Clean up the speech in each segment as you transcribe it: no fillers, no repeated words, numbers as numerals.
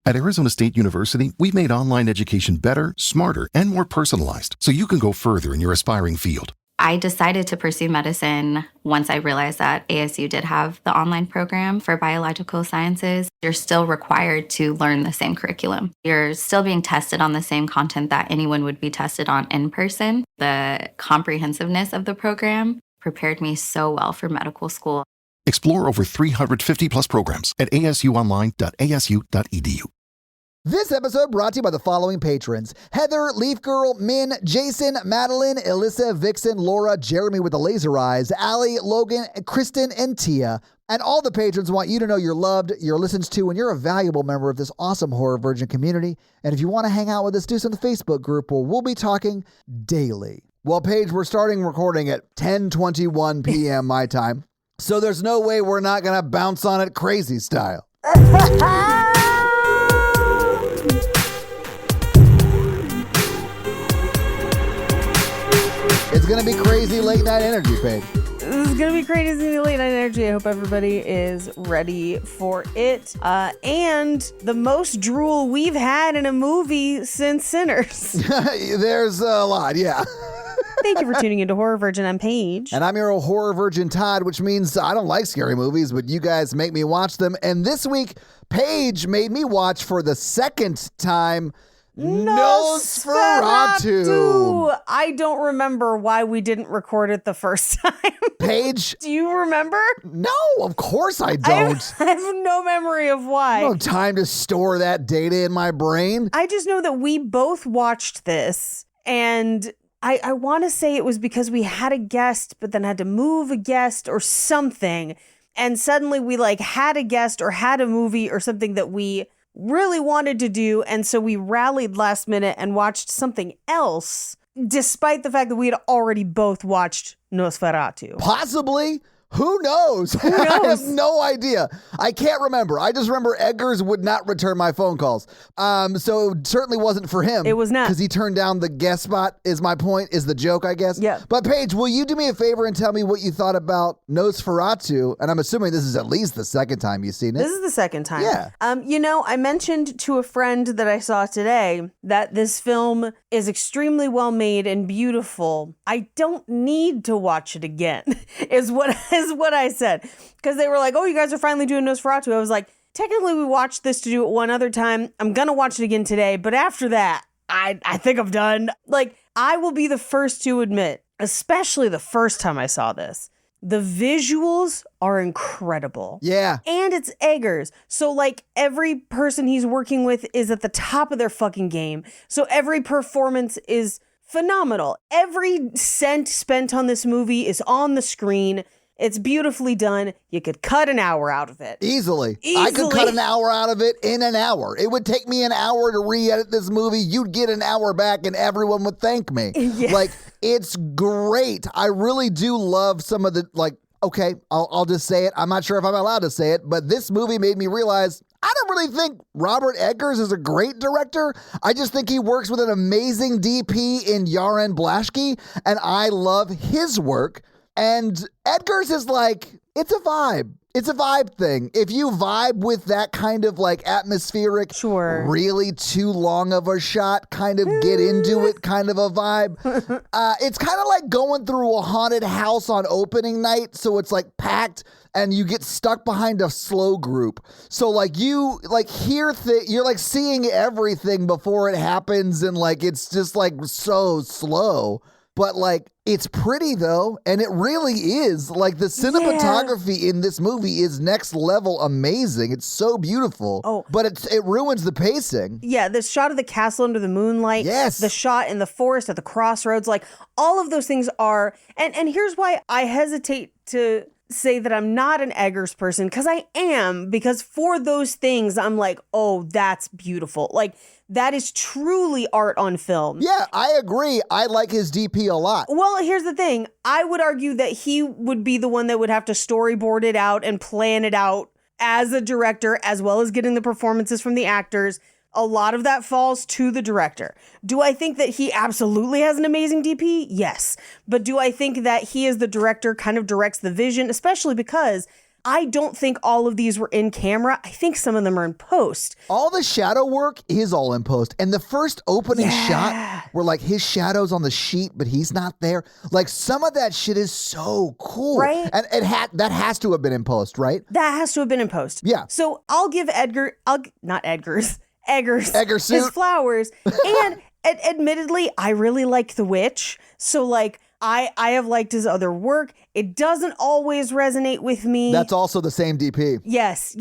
At Arizona State University, we've made online education better, smarter, and more personalized so you can go further in your aspiring field. I decided to pursue medicine once I realized that ASU did have the online program for biological sciences. You're still required to learn the same curriculum. You're still being tested on the same content that anyone would be tested on in person. The comprehensiveness of the program prepared me so well for medical school. Explore over 350 plus programs at asuonline.asu.edu. This episode brought to you by the following patrons: Heather, Leaf Girl, Min, Jason, Madeline, Alyssa, Vixen, Laura, Jeremy with the laser eyes, Allie, Logan, Kristen, and Tia. And all the patrons want you to know you're loved, you're listened to, and you're a valuable member of this awesome Horror Virgin community. And if you want to hang out with us, do so in the Facebook group where we'll be talking daily. Well, Paige, we're starting recording at 10:21 p.m. my time, so there's no way we're not going to bounce on it crazy style. It's going to be crazy late night energy, Paige. This is going to be crazy late night energy. I hope everybody is ready for it. And the most drool we've had in a movie since Sinners. There's a lot, yeah. Thank you for tuning into Horror Virgin. I'm Paige. And I'm your old Horror Virgin Todd, which means I don't like scary movies, but you guys make me watch them. And this week, Paige made me watch for the second time Nosferatu. I don't remember why we didn't record it the first time. Paige? Do you remember? No, of course I don't. I have no memory of why. No time to store that data in my brain. I just know that we both watched this, and I want to say it was because we had a guest, but then had to move a guest or something. And suddenly we had a guest or had a movie or something that we really wanted to do. And so we rallied last minute and watched something else, despite the fact that we had already both watched Nosferatu. Possibly. Who knows? Who knows? I have no idea. I can't remember. I just remember Eggers would not return my phone calls. So it certainly wasn't for him. It was not. Because he turned down the guest spot, is my point, is the joke, I guess. Yeah. But Paige, will you do me a favor and tell me what you thought about Nosferatu? And I'm assuming this is at least the second time you've seen it. This is the second time. Yeah. I mentioned to a friend that I saw today that this film is extremely well made and beautiful. I don't need to watch it again, is what I said. Because they were like, oh, you guys are finally doing Nosferatu. I was like, technically we watched this to do it one other time. I'm going to watch it again today. But after that, I think I'm done. I will be the first to admit, especially the first time I saw this, the visuals are incredible. Yeah. And it's Eggers. So every person he's working with is at the top of their fucking game. So every performance is phenomenal. Every cent spent on this movie is on the screen. It's beautifully done. You could cut an hour out of it. Easily. I could cut an hour out of it in an hour. It would take me an hour to re-edit this movie. You'd get an hour back and everyone would thank me. Yeah. It's great. I really do love some of the, okay, I'll just say it. I'm not sure if I'm allowed to say it, but this movie made me realize I don't really think Robert Eggers is a great director. I just think he works with an amazing DP in Yaren Blaschke, and I love his work. And Eggers is it's a vibe. It's a vibe thing. If you vibe with that kind of atmospheric, sure, really too long of a shot, kind of get into it kind of a vibe. It's kind of like going through a haunted house on opening night. So it's packed and you get stuck behind a slow group. So you hear you're seeing everything before it happens. And it's just so slow. But it's pretty though, and it really is. The cinematography in this movie is next level amazing. It's so beautiful. Oh, but it ruins the pacing. Yeah, the shot of the castle under the moonlight. Yes. The shot in the forest at the crossroads. All of those things are, and here's why I hesitate to say that I'm not an Eggers person, because I am, because for those things I'm oh, that's beautiful. That is truly art on film. Yeah, I agree. I like his DP a lot. Well, here's the thing. I would argue that he would be the one that would have to storyboard it out and plan it out as a director, as well as getting the performances from the actors. A lot of that falls to the director. Do I think that he absolutely has an amazing DP? Yes. But do I think that he as the director kind of directs the vision, especially because I don't think all of these were in camera. I think some of them are in post. All the shadow work is all in post. And the first opening shot where like his shadow's on the sheet, but he's not there. Like some of that shit is so cool. Right. And that has to have been in post, right? That has to have been in post. Yeah. So I'll give Eggers Eggers his suit. flowers. And admittedly, I really like The Witch. So like I have liked his other work. It doesn't always resonate with me. That's also the same DP. Yes.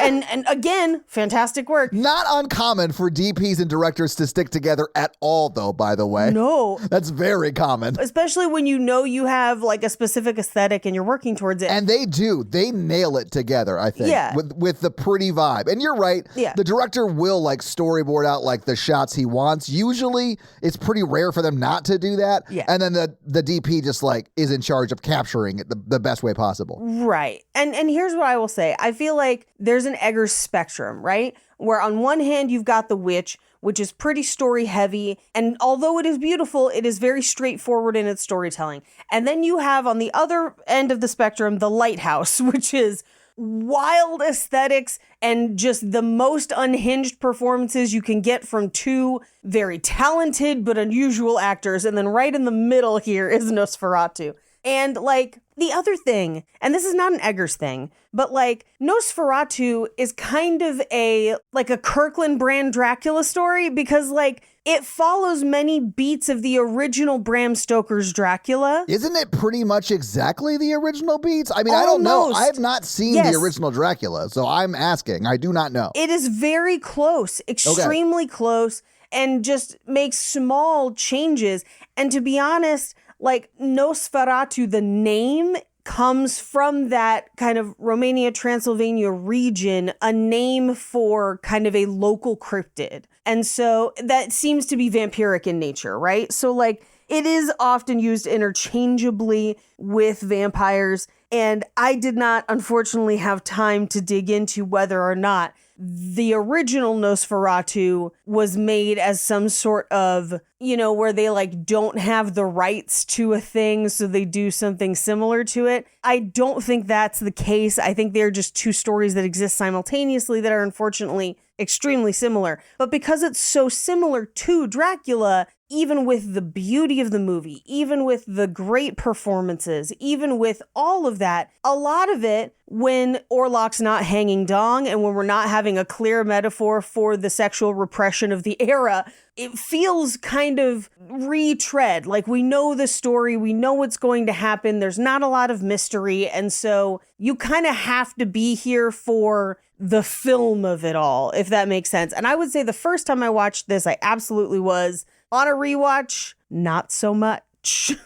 and again, fantastic work. Not uncommon for DPs and directors to stick together at all, though, by the way. No. That's very common. Especially when you know you have like a specific aesthetic and you're working towards it. And they do. They nail it together, I think. Yeah. With the pretty vibe. And you're right. Yeah. The director will like storyboard out like the shots he wants. Usually it's pretty rare for them not to do that. Yeah. And then the DP just like is in charge of capturing it the best way possible. Right. And here's what I will say. I feel like there's an Eggers spectrum, right? Where on one hand, you've got The Witch, which is pretty story heavy. And although it is beautiful, it is very straightforward in its storytelling. And then you have on the other end of the spectrum, The Lighthouse, which is wild aesthetics and just the most unhinged performances you can get from two very talented but unusual actors. And then right in the middle here is Nosferatu. And like the other thing, and this is not an Eggers thing, but like Nosferatu is kind of a Kirkland brand Dracula story because like it follows many beats of the original Bram Stoker's Dracula. Isn't it pretty much exactly the original beats? I mean, I don't know. Almost. I have not seen the original Dracula, so I'm asking. I do not know. It is very close, extremely close, and just makes small changes. And to be honest, like Nosferatu, the name comes from that kind of Romania, Transylvania region, a name for kind of a local cryptid. And so that seems to be vampiric in nature, right? So like it is often used interchangeably with vampires. And I did not, unfortunately, have time to dig into whether or not the original Nosferatu was made as some sort of, where they like don't have the rights to a thing, so they do something similar to it. I don't think that's the case. I think they're just two stories that exist simultaneously that are unfortunately extremely similar. But because it's so similar to Dracula, even with the beauty of the movie, even with the great performances, even with all of that, a lot of it, when Orlok's not hanging dong and when we're not having a clear metaphor for the sexual repression of the era, it feels kind of retread. Like we know the story, we know what's going to happen. There's not a lot of mystery. And so you kind of have to be here for the film of it all, if that makes sense. And I would say the first time I watched this, I absolutely was. On a rewatch, not so much.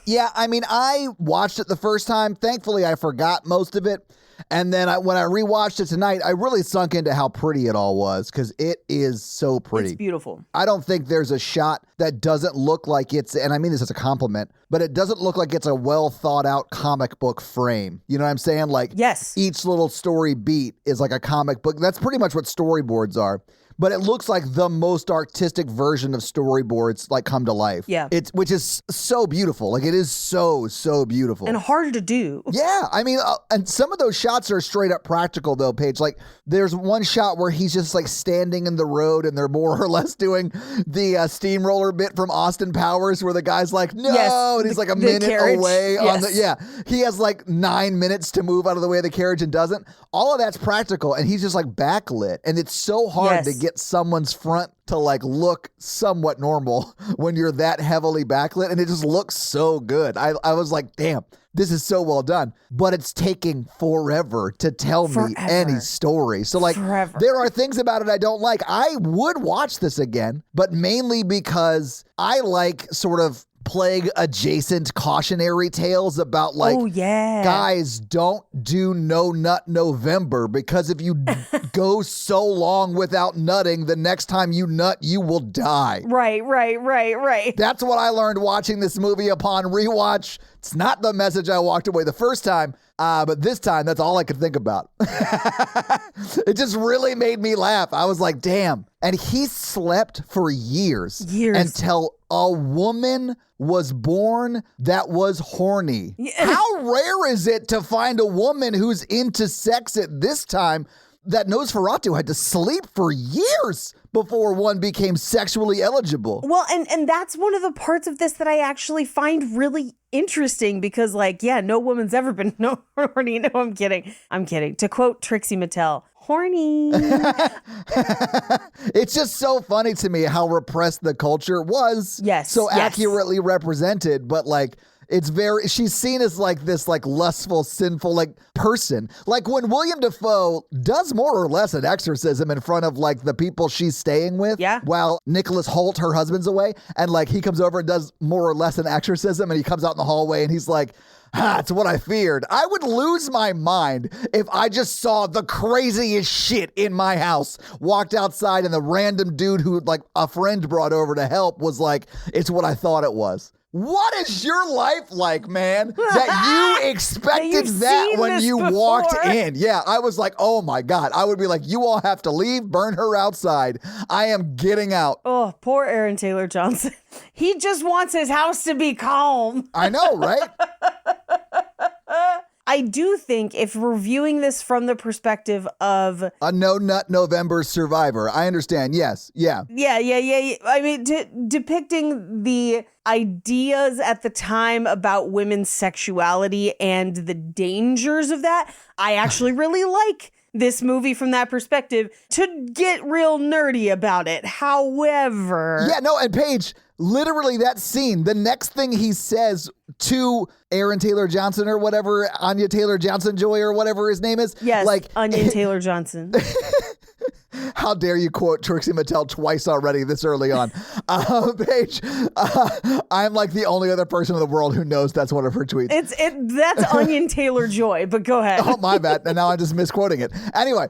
Yeah, I mean, I watched it the first time. Thankfully, I forgot most of it. And then when I rewatched it tonight, I really sunk into how pretty it all was because it is so pretty. It's beautiful. I don't think there's a shot that doesn't look like it's, and I mean this as a compliment, but it doesn't look like it's a well thought out comic book frame. You know what I'm saying? Like, yes, each little story beat is like a comic book. That's pretty much what storyboards are. But it looks like the most artistic version of storyboards like come to life. Yeah. Which is so beautiful. Like it is so beautiful. And hard to do. Yeah. I mean, and some of those shots are straight up practical though, Paige. Like there's one shot where he's just like standing in the road and they're more or less doing the steamroller bit from Austin Powers where the guy's like, no, yes, and he's like a minute carriage. away Yes. on he has like 9 minutes to move out of the way of the carriage and doesn't. All of that's practical and he's just like backlit and it's so hard to get someone's front to like look somewhat normal when you're that heavily backlit and it just looks so good. I was like, damn, this is so well done, but it's taking forever to tell me any story. So like there are things about it I don't like. I would watch this again, but mainly because I like sort of plague adjacent cautionary tales about like, guys, don't do no nut November because if you go so long without nutting, the next time you nut, you will die. Right. That's what I learned watching this movie upon rewatch. It's not the message I walked away the first time, But this time, that's all I could think about. It just really made me laugh. I was like, damn. And he slept for years. Until a woman was born that was horny. How rare is it to find a woman who's into sex at this time that Nosferatu had to sleep for years before one became sexually eligible? Well, and that's one of the parts of this that I actually find really interesting because, like, yeah, no woman's ever been horny. No, I'm kidding. To quote Trixie Mattel, horny. It's just so funny to me how repressed the culture was. Yes. So accurately represented, but like, she's seen as like this like lustful, sinful like person. Like when William Dafoe does more or less an exorcism in front of like the people she's staying with. Yeah. While Nicholas Hoult, her husband's away. And like he comes over and does more or less an exorcism and he comes out in the hallway and he's like, it's what I feared. I would lose my mind if I just saw the craziest shit in my house, walked outside and the random dude who like a friend brought over to help was like, it's what I thought it was. What is your life like, man? That you expected that when you walked in. Yeah, I was like, oh my God. I would be like, you all have to leave, burn her outside. I am getting out. Oh, poor Aaron Taylor Johnson. He just wants his house to be calm. I know, right? I do think if we're viewing this from the perspective of a No Nut November survivor, I understand. Yes. Yeah. Yeah. I mean, depicting the ideas at the time about women's sexuality and the dangers of that, I actually really like this movie from that perspective to get real nerdy about it. However. Yeah, no, and Paige, literally that scene, the next thing he says to Aaron Taylor Johnson or whatever, Anya Taylor Johnson Joy or whatever his name is. Yes, like Onion Taylor Johnson. How dare you quote Trixie Mattel twice already this early on. Paige, I'm like the only other person in the world who knows that's one of her tweets. That's Onion Taylor Joy, but go ahead. Oh, my bad. And now I'm just misquoting it. Anyway,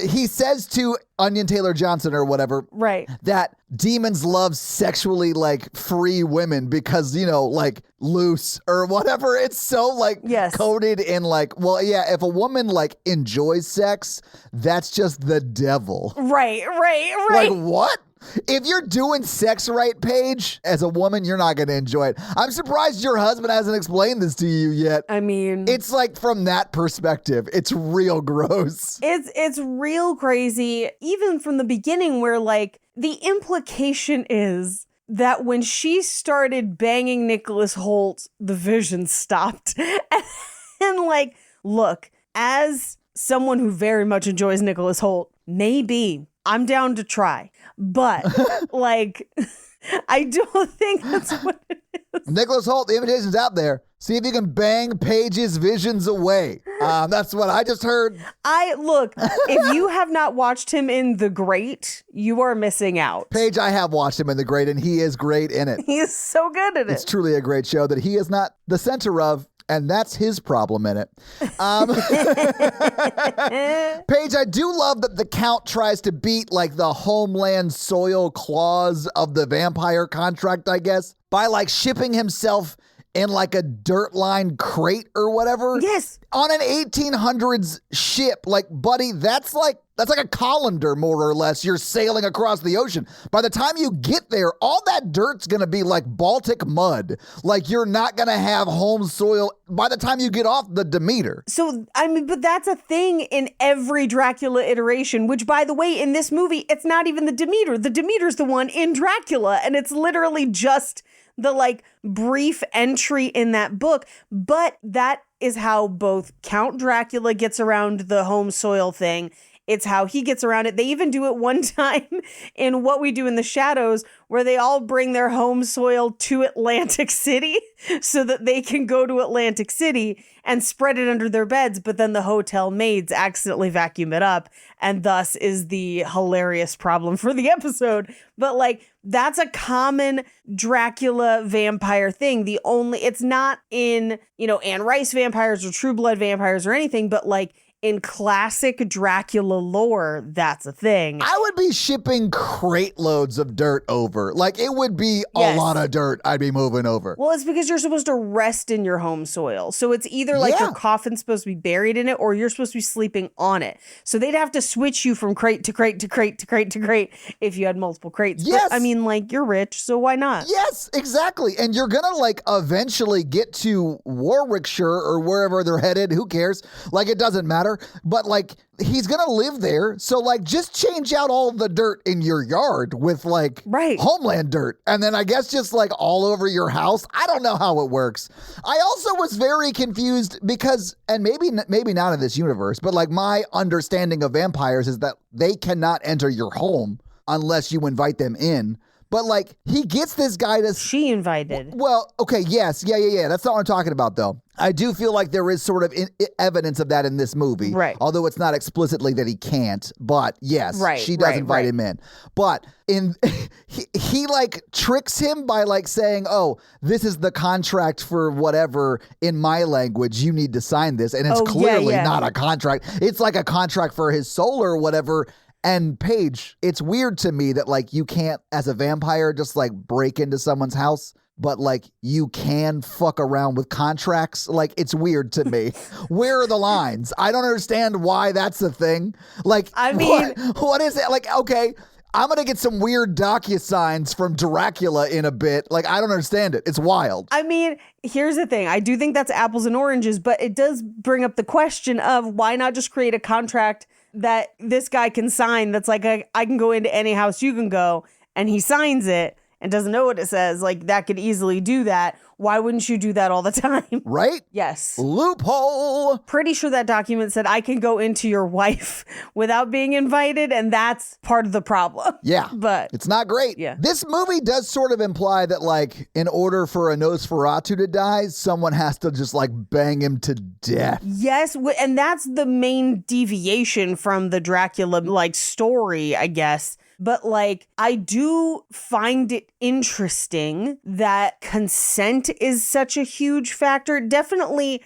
he says to Onion Taylor Johnson or whatever, right, that demons love sexually like free women because, you know, like loose or whatever. It's so like coded in like, well, yeah, if a woman like enjoys sex, that's just the devil. Right. Like what? If you're doing sex right, Paige, as a woman, you're not going to enjoy it. I'm surprised your husband hasn't explained this to you yet. I mean, it's like from that perspective, it's real gross. It's real crazy, even from the beginning where like the implication is that when she started banging Nicholas Hoult, the vision stopped. And like, look, as someone who very much enjoys Nicholas Hoult, maybe I'm down to try. But, like, I don't think that's what it is. Nicholas Hoult, the invitation's out there. See if you can bang Paige's visions away. That's what I just heard. Look, if you have not watched him in The Great, you are missing out. Paige, I have watched him in The Great, and he is great in it. He is so good at it. It's truly a great show that he is not the center of. And that's his problem in it. Paige, I do love that the Count tries to beat like the homeland soil clause of the vampire contract, I guess, by like shipping himself in like a dirt line crate or whatever. Yes. On an 1800s ship. Like, buddy, that's like a colander, more or less. You're sailing across the ocean. By the time you get there, all that dirt's going to be like Baltic mud. Like, you're not going to have home soil by the time you get off the Demeter. So, I mean, but that's a thing in every Dracula iteration, which, by the way, in this movie, it's not even the Demeter. The Demeter's the one in Dracula, and it's literally just the like brief entry in that book. But that is how both Count Dracula gets around the home soil thing. It's how he gets around it. They even do it one time in What We Do in the Shadows, where they all bring their home soil to Atlantic City so that they can go to Atlantic City and spread it under their beds. But then the hotel maids accidentally vacuum it up, and thus is the hilarious problem for the episode. But like, that's a common Dracula vampire thing. It's not in, Anne Rice vampires or True Blood vampires or anything, but like, in classic Dracula lore, that's a thing. I would be shipping crate loads of dirt over. Like, it would be Yes. a lot of dirt I'd be moving over. Well, it's because you're supposed to rest in your home soil. So it's either like your coffin's supposed to be buried in it or you're supposed to be sleeping on it. So they'd have to switch you from crate to crate to crate to crate to crate if you had multiple crates. Yes. But, I mean, like, you're rich, so why not? Yes, exactly. And you're going to like eventually get to Warwickshire or wherever they're headed. Who cares? Like, it doesn't matter. But like, he's going to live there. So like, just change out all the dirt in your yard with like homeland dirt. And then I guess just like all over your house. I don't know how it works. I also was very confused because, and maybe not in this universe, but like my understanding of vampires is that they cannot enter your home unless you invite them in. But like, he gets this guy to... She invited. Well, okay, yes. Yeah. That's not what I'm talking about, though. I do feel like there is sort of evidence of that in this movie. Right. Although it's not explicitly that he can't. But yes, she does invite him in. But he like tricks him by like saying, oh, this is the contract for whatever in my language. You need to sign this. And it's clearly not a contract. It's like a contract for his soul or whatever. And Paige, it's weird to me that like you can't, as a vampire, just like break into someone's house, but like you can fuck around with contracts. Like, it's weird to me. Where are the lines? I don't understand why that's a thing. Like, I mean, what is it? Like, okay, I'm going to get some weird DocuSigns from Dracula in a bit. Like, I don't understand it. It's wild. I mean, here's the thing. I do think that's apples and oranges, but it does bring up the question of why not just create a contract that this guy can sign that's like, I can go into any house you can go, and he signs it and doesn't know what it says. Like, that could easily do that. Why wouldn't you do that all the time? Right? Yes. Loophole. Pretty sure that document said I can go into your wife without being invited, and that's part of the problem. Yeah. But it's not great. Yeah. This movie does sort of imply that, like, in order for a Nosferatu to die, someone has to just, like, bang him to death. Yes, and that's the main deviation from the Dracula, like, story, I guess. But like, I do find it interesting that consent is such a huge factor. Definitely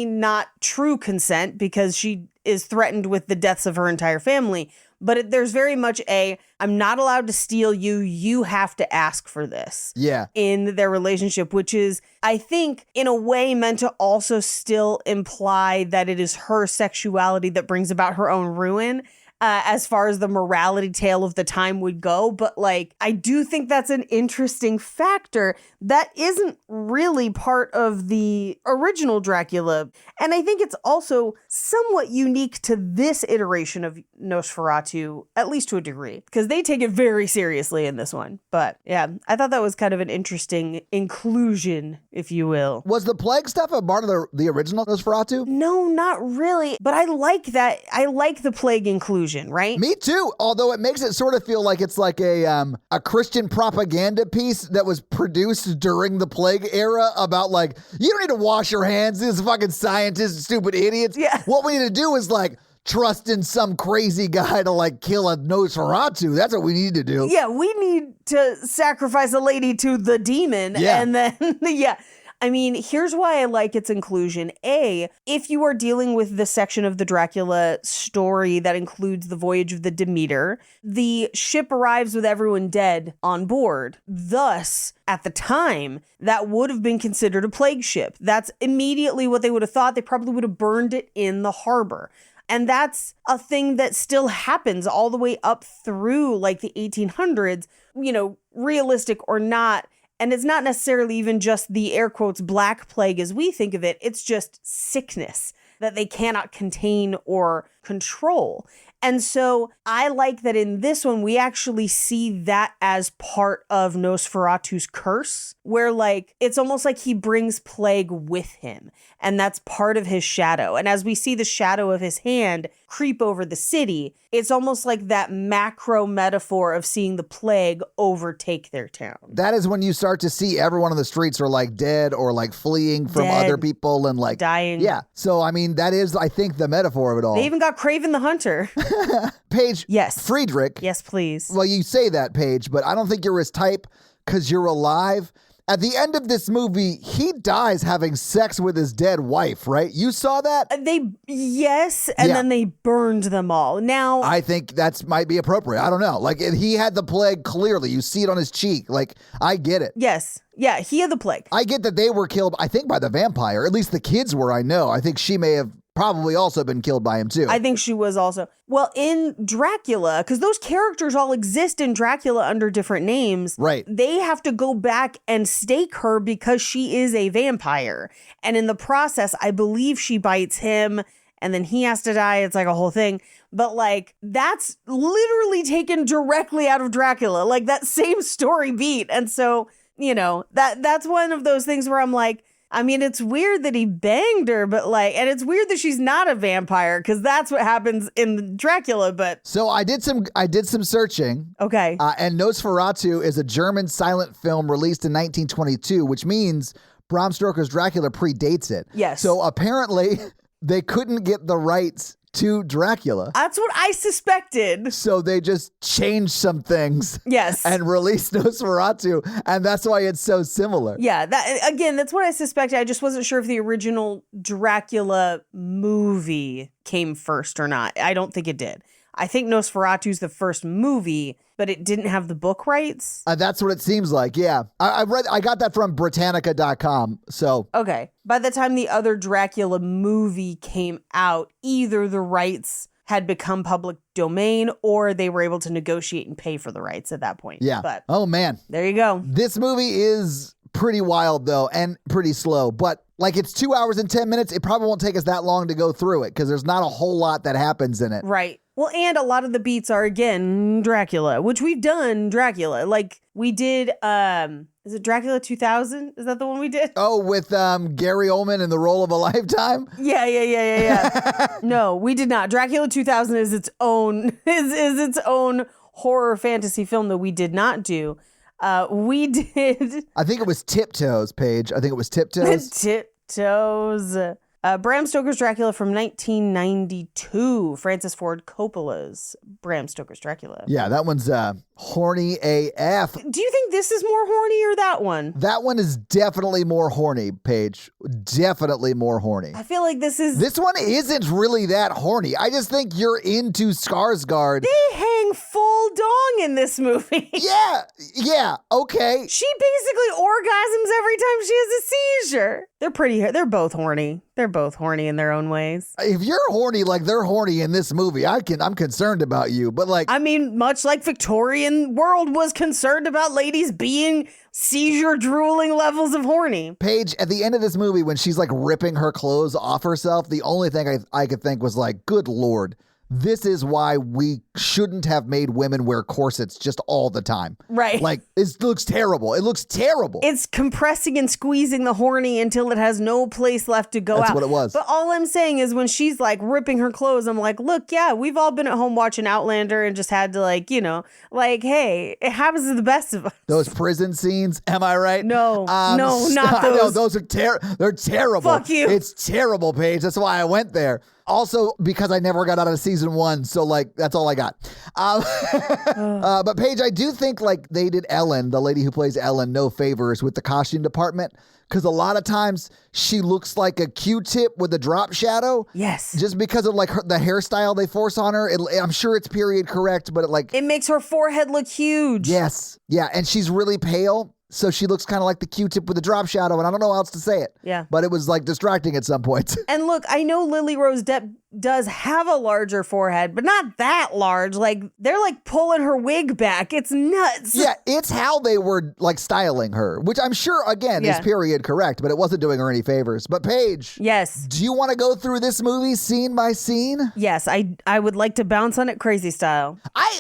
not true consent, because she is threatened with the deaths of her entire family. But there's very much I'm not allowed to steal you. You have to ask for this. Yeah. In their relationship, which is, I think, in a way meant to also still imply that it is her sexuality that brings about her own ruin. As far as the morality tale of the time would go. But like, I do think that's an interesting factor that isn't really part of the original Dracula. And I think it's also somewhat unique to this iteration of Nosferatu, at least to a degree, because they take it very seriously in this one. But yeah, I thought that was kind of an interesting inclusion, if you will. Was the plague stuff a part of the original Nosferatu? No, not really. But I like that. I like the plague inclusion. Right? Me too. Although it makes it sort of feel like it's like a Christian propaganda piece that was produced during the plague era about like, you don't need to wash your hands. These fucking scientists, stupid idiots. Yeah. What we need to do is like trust in some crazy guy to like kill a Nosferatu. That's what we need to do. Yeah, we need to sacrifice a lady to the demon. Yeah. And then, yeah. I mean, here's why I like its inclusion. A, if you are dealing with the section of the Dracula story that includes the Voyage of the Demeter, the ship arrives with everyone dead on board. Thus, at the time, that would have been considered a plague ship. That's immediately what they would have thought. They probably would have burned it in the harbor. And that's a thing that still happens all the way up through like the 1800s, you know, realistic or not. And it's not necessarily even just the air quotes black plague as we think of it. It's just sickness that they cannot contain or control. And so I like that in this one, we actually see that as part of Nosferatu's curse, where like, it's almost like he brings plague with him. And that's part of his shadow. And as we see the shadow of his hand creep over the city, it's almost like that macro metaphor of seeing the plague overtake their town. That is when you start to see everyone on the streets are like dead or like fleeing from other people and like dying. Yeah. So, I mean, that is, I think, the metaphor of it all. They even got Craven the Hunter. Paige. Yes. Friedrich. Yes, please. Well, you say that, Paige, but I don't think you're his type because you're alive At the end of this movie, he dies having sex with his dead wife, right? You saw that? Yes, and then they burned them all. Now, I think that might be appropriate. I don't know. Like, he had the plague clearly. You see it on his cheek. Like, I get it. yes. Yeah, he had the plague. I get that they were killed, I think, by the vampire. At least the kids were, I know. I think she may have probably also been killed by him, too. I think she was also. Well, in Dracula, because those characters all exist in Dracula under different names. Right. They have to go back and stake her because she is a vampire. And in the process, I believe she bites him and then he has to die. It's like a whole thing. But like, that's literally taken directly out of Dracula, like that same story beat. And so, you know, that's one of those things where I'm like, I mean, it's weird that he banged her, but like, and it's weird that she's not a vampire because that's what happens in Dracula. But so I did some searching. Okay. And Nosferatu is a German silent film released in 1922, which means Bram Stoker's Dracula predates it. Yes. So apparently they couldn't get the rights to Dracula. That's what I suspected. So they just changed some things. Yes. And released Nosferatu, and that's why it's so similar. Yeah, that's what I suspected. I just wasn't sure if the original Dracula movie came first or not. I don't think it did. I think Nosferatu's the first movie, but it didn't have the book rights. That's what it seems like, yeah. I got that from Britannica.com, so. Okay. By the time the other Dracula movie came out, either the rights had become public domain or they were able to negotiate and pay for the rights at that point. Yeah. But oh, man. There you go. This movie is pretty wild, though, and pretty slow, but like it's 2 hours and 10 minutes. It probably won't take us that long to go through it because there's not a whole lot that happens in it. Right. Well, and a lot of the beats are, again, Dracula, which we've done Dracula. Like, we did, is it Dracula 2000? Is that the one we did? Oh, with Gary Oldman in the role of a lifetime? Yeah. No, we did not. Dracula 2000 is its own, is its own horror fantasy film that we did not do. We did. I think it was Tiptoes, Paige. I think it was Tiptoes. Tiptoes. Bram Stoker's Dracula from 1992. Francis Ford Coppola's Bram Stoker's Dracula. Yeah, that one's horny AF. Do you think this is more horny or that one? That one is definitely more horny, Paige. Definitely more horny. I feel like this one isn't really that horny. I just think you're into Skarsgård. They hang full dong in this movie. Yeah, okay. She basically orgasms every time she has a seizure. They're both horny. They're both horny in their own ways. If you're horny like they're horny in this movie, I'm concerned about you. But like, I mean, much like Victorian world was concerned about ladies being seizure drooling levels of horny. Paige, at the end of this movie, when she's like ripping her clothes off herself, the only thing I could think was like, good Lord. This is why we shouldn't have made women wear corsets just all the time. Right. Like, it looks terrible. It looks terrible. It's compressing and squeezing the horny until it has no place left to go out. That's what it was. But all I'm saying is when she's like ripping her clothes, I'm like, look, yeah, we've all been at home watching Outlander and just had to like, you know, like, hey, it happens to the best of us. Those prison scenes, am I right? No, not those. No, those are they're terrible. Fuck you. It's terrible, Paige. That's why I went there. Also, because I never got out of season 1, so like that's all I got. But Paige, I do think like they did Ellen, the lady who plays Ellen, no favors with the costume department, because a lot of times she looks like a Q-tip with a drop shadow. Yes. Just because of like the hairstyle they force on her. I'm sure it's period correct, but it makes her forehead look huge. Yes, yeah, and she's really pale. So she looks kind of like the Q-tip with a drop shadow, and I don't know how else to say it. Yeah. But it was like distracting at some points. And look, I know Lily Rose Depp does have a larger forehead, but not that large. Like, they're like pulling her wig back. It's nuts. Yeah, it's how they were like styling her, which I'm sure, again, is period correct, but it wasn't doing her any favors. But Paige. Yes. Do you want to go through this movie scene by scene? Yes, I would like to bounce on it crazy style.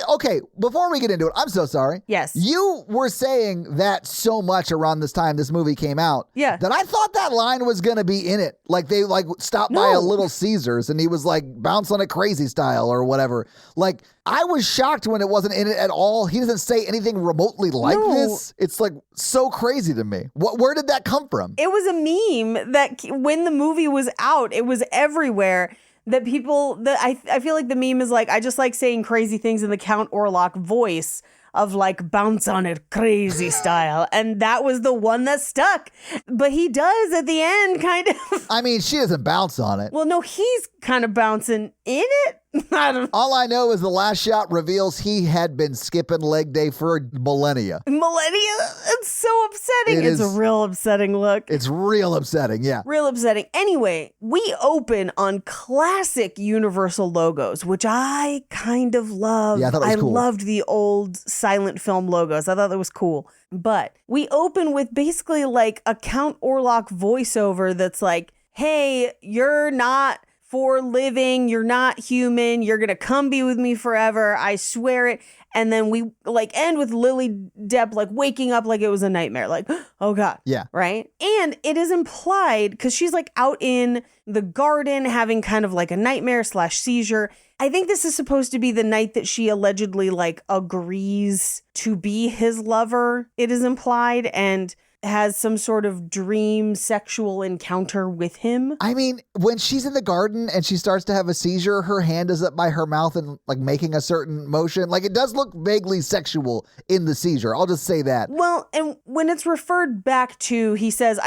Okay, before we get into it, I'm so sorry. Yes. You were saying that so much around this time this movie came out. Yeah. That I thought that line was going to be in it. Like they like stopped by a Little Caesars and he was like bounce on it crazy style or whatever. Like I was shocked when it wasn't in it at all. He doesn't say anything remotely like this. It's like so crazy to me. Where did that come from? It was a meme that when the movie was out, it was everywhere. That people, I feel like the meme is like, I just like saying crazy things in the Count Orlok voice. of like bounce on it crazy style. And that was the one that stuck. But he does at the end kind of. I mean, she doesn't bounce on it. Well, no, he's kind of bouncing in it. I don't All I know is the last shot reveals he had been skipping leg day for millennia. Millennia. It's so upsetting. It's a real upsetting look. It's real upsetting, yeah. Real upsetting. Anyway, we open on classic Universal logos, which I kind of love. Yeah, I thought it was cool. I loved the old silent film logos. I thought that was cool. But we open with basically like a Count Orlok voiceover that's like, hey, you're not for living, you're not human, you're gonna come be with me forever, I swear it. And then we like end with Lily Depp like waking up like it was a nightmare, like, oh God. Yeah. Right? And it is implied, because she's like out in the garden having kind of like a nightmare / seizure. I think this is supposed to be the night that she allegedly like agrees to be his lover, it is implied, and has some sort of dream sexual encounter with him. I mean, when she's in the garden and she starts to have a seizure, her hand is up by her mouth and like making a certain motion. Like it does look vaguely sexual in the seizure. I'll just say that. Well, and when it's referred back to, he says,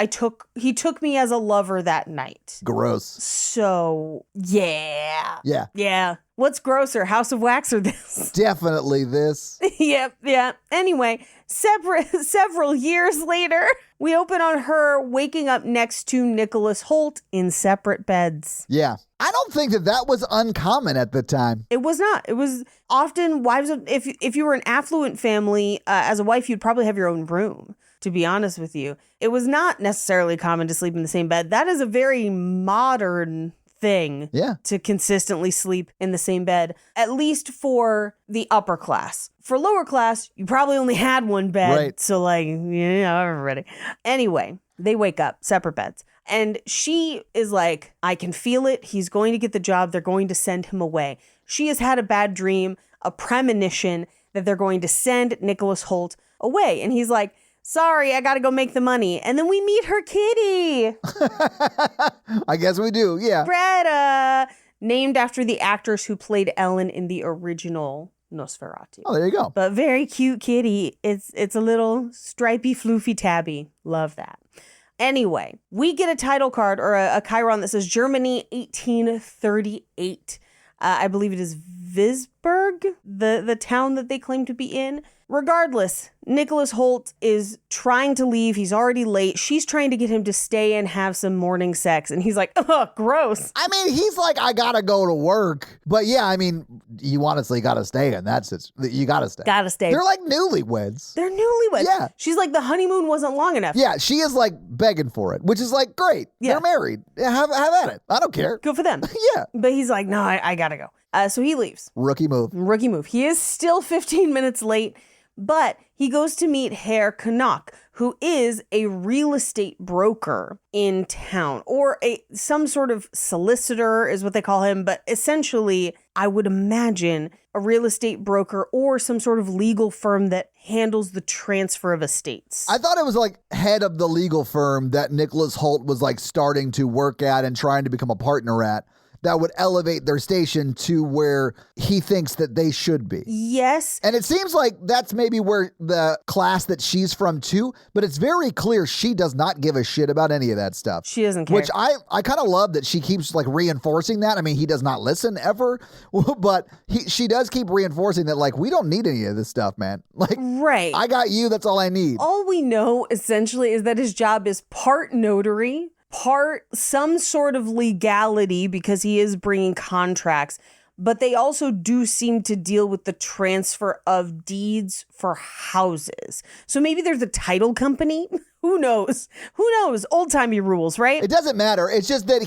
he took me as a lover that night. Gross. So, yeah. Yeah. Yeah. What's grosser, House of Wax or this? Definitely this. Yep, yeah. Anyway, several years later, we open on her waking up next to Nicholas Hoult in separate beds. Yeah. I don't think that was uncommon at the time. It was not. It was often wives of, if you were an affluent family, as a wife, you'd probably have your own room, to be honest with you. It was not necessarily common to sleep in the same bed. That is a very modern thing to consistently sleep in the same bed, at least for the upper class. For lower class, you probably only had one bed. Right. So like, everybody. Anyway, they wake up, separate beds. And she is like, I can feel it. He's going to get the job. They're going to send him away. She has had a bad dream, a premonition that they're going to send Nicholas Hoult away. And he's like, sorry, I got to go make the money. And then we meet her kitty. I guess we do, yeah. Greta, named after the actress who played Ellen in the original Nosferatu. Oh, there you go. But very cute kitty. It's a little stripy, floofy tabby. Love that. Anyway, we get a title card or a chyron that says Germany 1838. I believe it is Visburg, the town that they claim to be in. Regardless, Nicholas Hoult is trying to leave. He's already late. She's trying to get him to stay and have some morning sex. And he's like, ugh, gross. I mean, he's like, I gotta go to work. But yeah, I mean, you honestly gotta stay, and that's it. You gotta stay. Gotta stay. They're like newlyweds. They're newlyweds. Yeah. She's like, the honeymoon wasn't long enough. Yeah, she is like begging for it, which is like, great. Yeah. They're married. Have at it. I don't care. Good for them. Yeah. But he's like, no, I gotta go. So he leaves. Rookie move. Rookie move. He is still 15 minutes late, but he goes to meet Herr Knock, who is a real estate broker in town, or some sort of solicitor is what they call him. But essentially, I would imagine a real estate broker or some sort of legal firm that handles the transfer of estates. I thought it was like head of the legal firm that Nicholas Hoult was like starting to work at and trying to become a partner at, that would elevate their station to where he thinks that they should be. Yes. And it seems like that's maybe where the class that she's from too, but it's very clear she does not give a shit about any of that stuff. She doesn't care. Which I kind of love that she keeps like reinforcing that. I mean, he does not listen ever, but she does keep reinforcing that like, we don't need any of this stuff, man. Like, right. I got you, that's all I need. All we know essentially is that his job is part notary, part some sort of legality because he is bringing contracts, but they also do seem to deal with the transfer of deeds for houses. So maybe they're the title company. Who knows? Who knows? Old-timey rules, right? It doesn't matter. It's just that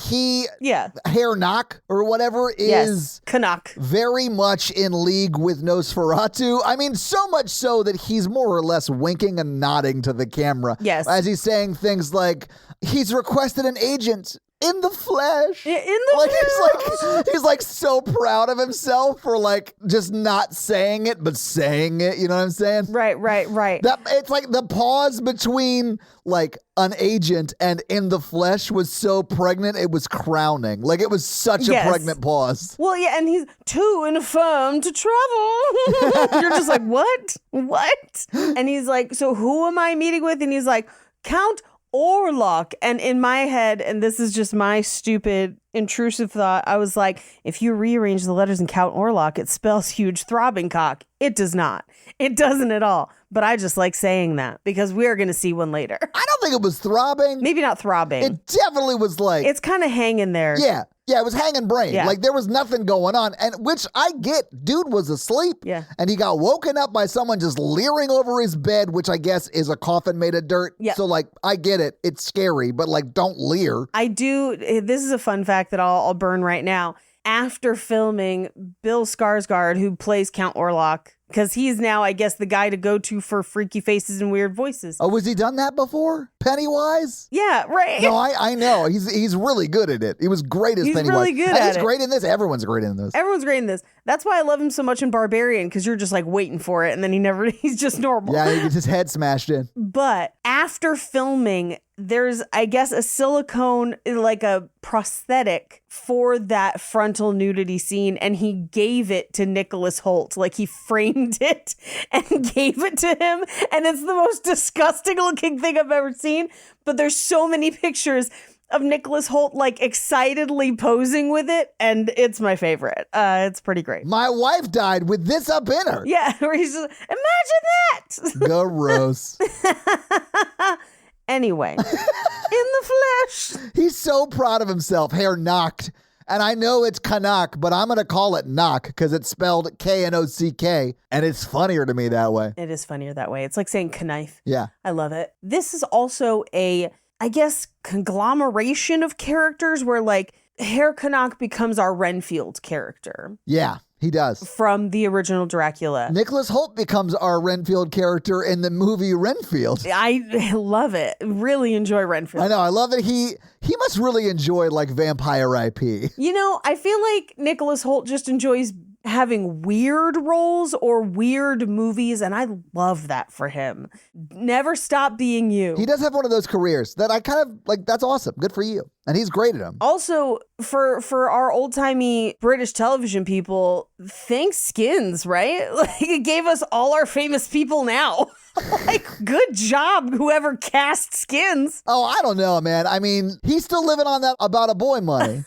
Herr Knock or whatever is Canuck. Very much in league with Nosferatu. I mean, so much so that he's more or less winking and nodding to the camera. Yes. As he's saying things like, he's requested an agent in the flesh. Yeah, in the Like he's like so proud of himself for like just not saying it, but saying it. You know what I'm saying? Right. That it's like the pause between like an agent and in the flesh was so pregnant, it was crowning. Like it was such a pregnant pause. Well, yeah, and he's too infirm to travel. You're just like, what? And he's like, so who am I meeting with? And he's like, Count Orlok. And in my head, and this is just my stupid intrusive thought, I was like, if you rearrange the letters in Count Orlok, it spells huge throbbing cock. It does not. It doesn't at all. But I just like saying that because we are going to see one later. I don't think it was throbbing. Maybe not throbbing. It definitely was like... It's kind of hanging there. Yeah, it was hanging brain. Yeah. Like there was nothing going on. And which I get, dude was asleep. Yeah. And he got woken up by someone just leering over his bed, which I guess is a coffin made of dirt. Yeah. So like, I get it. It's scary, but like, don't leer. I do. This is a fun fact that I'll burn right now. After filming, Bill Skarsgård, who plays Count Orlok, because he's now, I guess, the guy to go to for freaky faces and weird voices. Oh, was he done that before? Pennywise? Yeah, right. No, I know. He's really good at it. He was great as He's Pennywise. really good and at he's it. great in this. Everyone's great in this. Everyone's great in this. That's why I love him so much in Barbarian, because you're just like waiting for it, and then he's just normal. Yeah, he gets his head smashed in. But after filming, there's, I guess, a silicone, like a prosthetic for that frontal nudity scene, and he gave it to Nicholas Hoult. Like he framed it and gave it to him, and it's the most disgusting looking thing I've ever seen. But there's so many pictures of Nicholas Hoult like excitedly posing with it, and it's my favorite. It's pretty great. My wife died with this up in her. Yeah, where he's just, imagine that. Gross. Anyway, in the flesh. He's so proud of himself. Hair knocked. And I know it's Canuck, but I'm going to call it knock because it's spelled Knock. And it's funnier to me that way. It is funnier that way. It's like saying knife. Yeah. I love it. This is also a, I guess, conglomeration of characters where like Herr Canuck becomes our Renfield character. Yeah, he does. From the original Dracula. Nicholas Hoult becomes our Renfield character in the movie Renfield. I love it. Really enjoy Renfield. I know. I love that he must really enjoy like Vampire IP. You know, I feel like Nicholas Hoult just enjoys having weird roles or weird movies, and I love that for him. Never stop being you. He does have one of those careers that I kind of like. That's awesome. Good for you. And he's great at them. Also, for our old-timey British television people, thanks Skins, right? Like, it gave us all our famous people now. Like, good job, whoever cast Skins. Oh, I don't know, man. I mean, he's still living on that About a Boy money.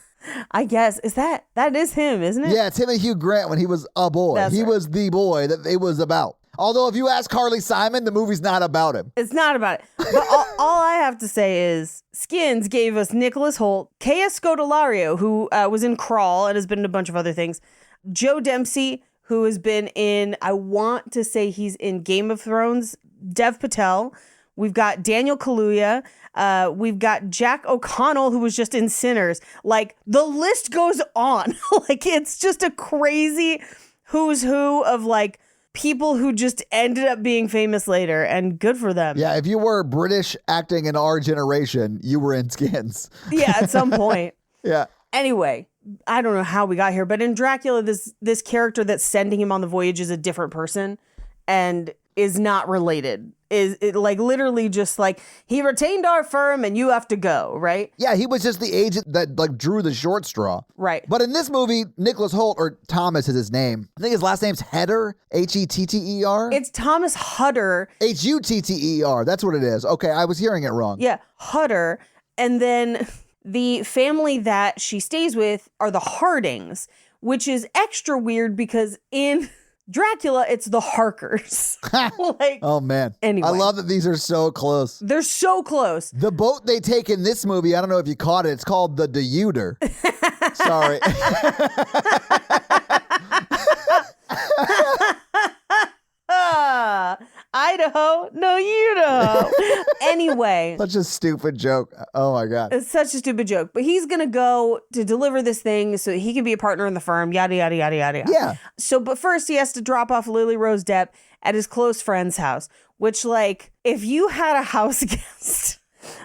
I guess. That is him, isn't it? Yeah, it's him and Hugh Grant when he was a boy. That's he right. was the boy that it was about. Although if you ask Carly Simon, the movie's not about him. It's not about it. But all I have to say is Skins gave us Nicholas Hoult, Kea Scodelario, who was in Crawl and has been in a bunch of other things, Joe Dempsey, who has been in, I want to say he's in Game of Thrones, Dev Patel. We've got Daniel Kaluuya. We've got Jack O'Connell, who was just in Sinners. Like, the list goes on. Like, it's just a crazy who's who of, like, people who just ended up being famous later, and good for them. Yeah, if you were British acting in our generation, you were in Skins. Yeah, at some point. Yeah. Anyway, I don't know how we got here, but in Dracula, this character that's sending him on the voyage is a different person and is not related. Is it like literally just like, he retained our firm and you have to go, right? Yeah, he was just the agent that like drew the short straw. Right. But in this movie, Nicholas Hoult, or Thomas is his name. I think his last name's Heder, Hetter. It's Thomas Hutter. Hutter. That's what it is. Okay, I was hearing it wrong. Yeah, Hutter. And then the family that she stays with are the Hardings, which is extra weird because in Dracula, it's the Harkers. Like, oh, man. Anyway. I love that these are so close. They're so close. The boat they take in this movie, I don't know if you caught it, it's called the Demeter. Sorry. Idaho, no, Idaho. Anyway. Such a stupid joke. Oh, my God. It's such a stupid joke. But he's going to go to deliver this thing so he can be a partner in the firm, yada, yada, yada, yada. Yeah. So, but first he has to drop off Lily Rose Depp at his close friend's house, which, like, if you had a house guest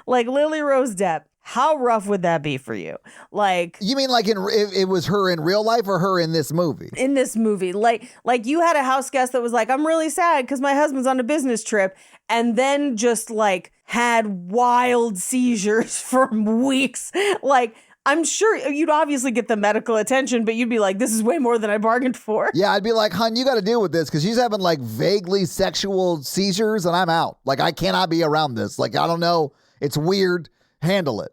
like Lily Rose Depp, How rough would that be for you? Like, You mean like it was her in real life or her in this movie? in this movie, like you had a house guest that was like, I'm really sad because my husband's on a business trip, and then just like had wild seizures for weeks. Like, I'm sure you'd obviously get the medical attention, but you'd be like, this is way more than I bargained for. Yeah, I'd be like, hon, you got to deal with this because she's having like vaguely sexual seizures and I'm out. Like, I cannot be around this. Like, I don't know. It's weird. Handle it.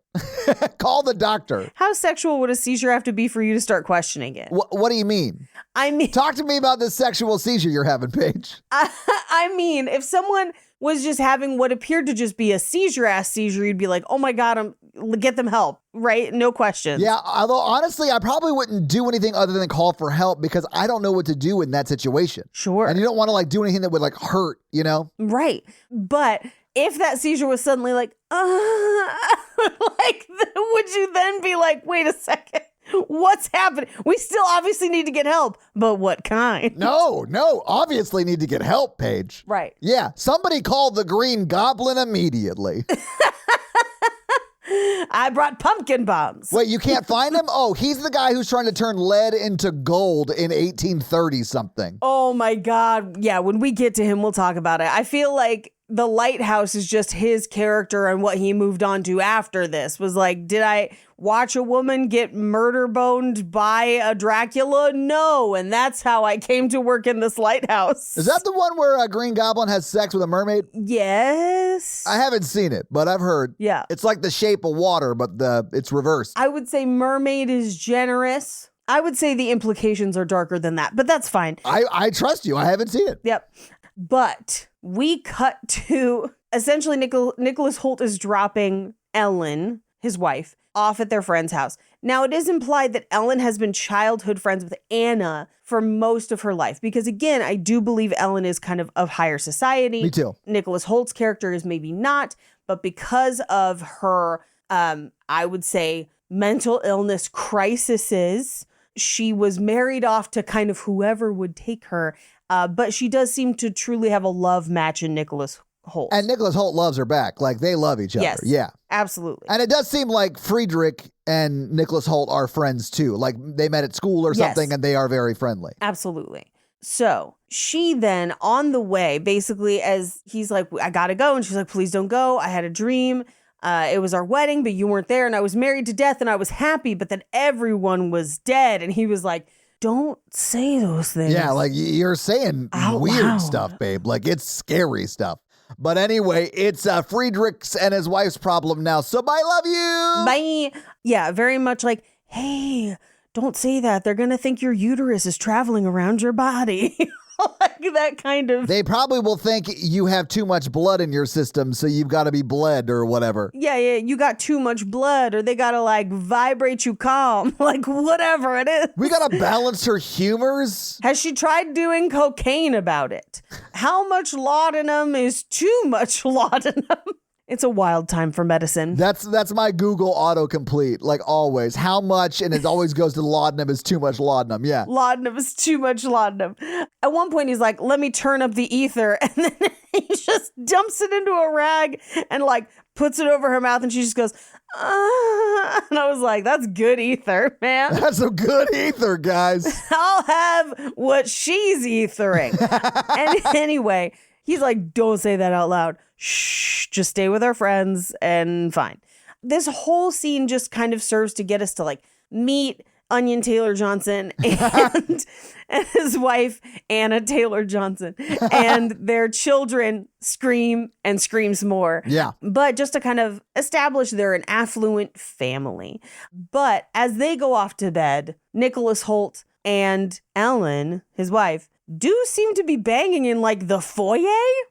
Call the doctor. How sexual would a seizure have to be for you to start questioning it? What do you mean? I mean, Talk to me about this sexual seizure you're having, Paige. I mean, if someone was just having what appeared to just be a seizure, you'd be like, oh my God, get them help, right? No questions. Yeah, although honestly, I probably wouldn't do anything other than call for help because I don't know what to do in that situation. Sure. And you don't want to like do anything that would like hurt, you know? Right. But if that seizure was suddenly like, like, would you then be like, wait a second, what's happening? We still obviously need to get help, but what kind? No, obviously need to get help, Paige. Right. Yeah, somebody call the Green Goblin immediately. I brought pumpkin bombs. Wait, you can't find him? Oh, he's the guy who's trying to turn lead into gold in 1830 something. Oh my God. Yeah, when we get to him, we'll talk about it. I feel like the lighthouse is just his character and what he moved on to after this was like, did I watch a woman get murder boned by a Dracula? No. And that's how I came to work in this lighthouse. Is that the one where a Green Goblin has sex with a mermaid? Yes. I haven't seen it, but I've heard. Yeah. It's like The Shape of Water, but it's reversed. I would say mermaid is generous. I would say the implications are darker than that, but that's fine. I trust you. I haven't seen it. Yep. But we cut to essentially Nicholas Hoult is dropping Ellen, his wife, off at their friend's house. Now, it is implied that Ellen has been childhood friends with Anna for most of her life. Because again, I do believe Ellen is kind of higher society. Me too. Nicholas Holt's character is maybe not, but because of her, I would say, mental illness crises, she was married off to kind of whoever would take her. But she does seem to truly have a love match in Nicholas Hoult. And Nicholas Hoult loves her back. Like, they love each other. Yes, Yeah. absolutely. And it does seem like Friedrich and Nicholas Hoult are friends too. Like, they met at school or something, and they are very friendly. Absolutely. So she then, on the way, basically, as he's like, I gotta go. And she's like, please don't go. I had a dream. It was our wedding, but you weren't there. And I was married to death and I was happy, but then everyone was dead. And he was like, don't say those things. Yeah, like you're saying Out weird loud. stuff, babe. Like, it's scary stuff. But anyway, it's Friedrich's and his wife's problem now. So bye, love you. Bye. Yeah, very much like, hey, don't say that. They're going to think your uterus is traveling around your body. Like that kind of. They probably will think you have too much blood in your system, so you've got to be bled or whatever. Yeah, you got too much blood, or they got to like vibrate you calm, like whatever it is. We got to balance her humors. Has she tried doing cocaine about it? How much laudanum is too much laudanum? It's a wild time for medicine. That's my Google autocomplete, like always. How much, and it always goes to laudanum is too much laudanum. Yeah. Laudanum is too much laudanum. At one point, he's like, let me turn up the ether. And then he just dumps it into a rag and like puts it over her mouth. And she just goes, and I was like, that's good ether, man. That's some good ether, guys. I'll have what she's ethering. And anyway, he's like, don't say that out loud. Shh, just stay with our friends and fine. This whole scene just kind of serves to get us to like meet Onion Taylor-Johnson and his wife, Anna Taylor-Johnson, and their children scream and screams more. Yeah. But just to kind of establish they're an affluent family. But as they go off to bed, Nicholas Hoult and Ellen, his wife, do seem to be banging in like the foyer.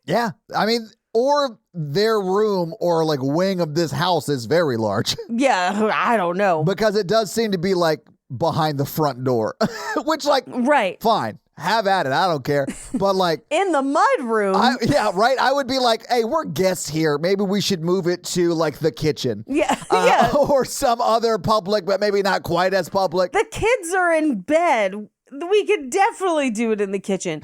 Yeah. I mean, or their room or like wing of this house is very large. Yeah, I don't know. Because it does seem to be like behind the front door, which like, Right. fine, have at it. I don't care. But like, In the mud room. yeah, right. I would be like, hey, we're guests here. Maybe we should move it to like the kitchen. Yeah. Yeah. Or some other public, but maybe not quite as public. The kids are in bed. We could definitely do it in the kitchen.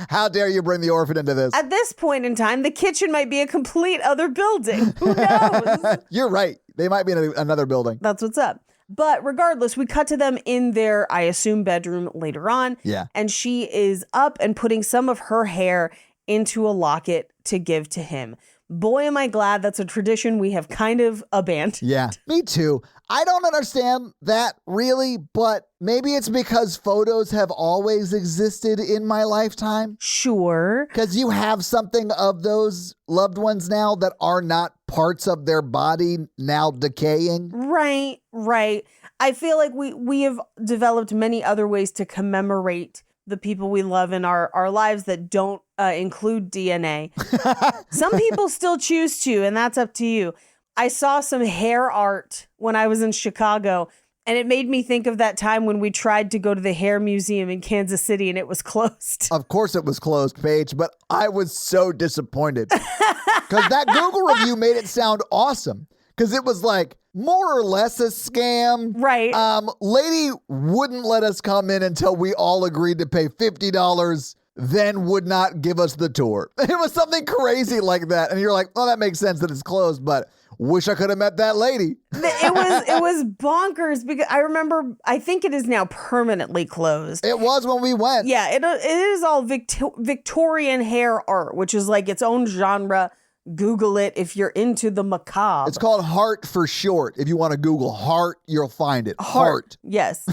How dare you bring the orphan into this? At this point in time, the kitchen might be a complete other building. Who knows? You're right. They might be in another building. That's what's up. But regardless, we cut to them in their, I assume, bedroom later on. Yeah. And she is up and putting some of her hair into a locket to give to him. Boy, am I glad that's a tradition we have kind of abandoned. Yeah, me too. I don't understand that really, but maybe it's because photos have always existed in my lifetime. Sure. Because you have something of those loved ones now that are not parts of their body now decaying. Right. I feel like we have developed many other ways to commemorate the people we love in our lives that don't include DNA. Some people still choose to, and that's up to you. I saw some hair art when I was in Chicago, and it made me think of that time when we tried to go to the hair museum in Kansas City and it was closed. Of course it was closed, Paige, but I was so disappointed. Because that Google review made it sound awesome. Because it was like more or less a scam. Right. Lady wouldn't let us come in until we all agreed to pay $50, then would not give us the tour. It was something crazy like that. And you're like, oh, that makes sense that it's closed, but wish I could have met that lady. It was bonkers because I remember, I think it is now permanently closed. It was when we went. Yeah, it is all Victorian hair art, which is like its own genre. Google it if you're into the macabre. It's called Heart for short. If you want to Google Heart, you'll find it. Heart. Yes.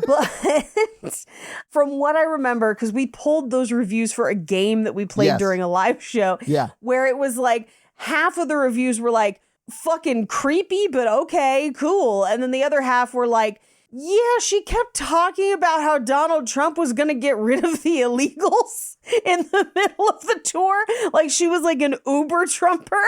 But from what I remember, because we pulled those reviews for a game that we played during a live show, where it was like half of the reviews were like, fucking creepy, but okay, cool. And then the other half were like, yeah, she kept talking about how Donald Trump was going to get rid of the illegals in the middle of the tour. Like she was like an Uber Trumper.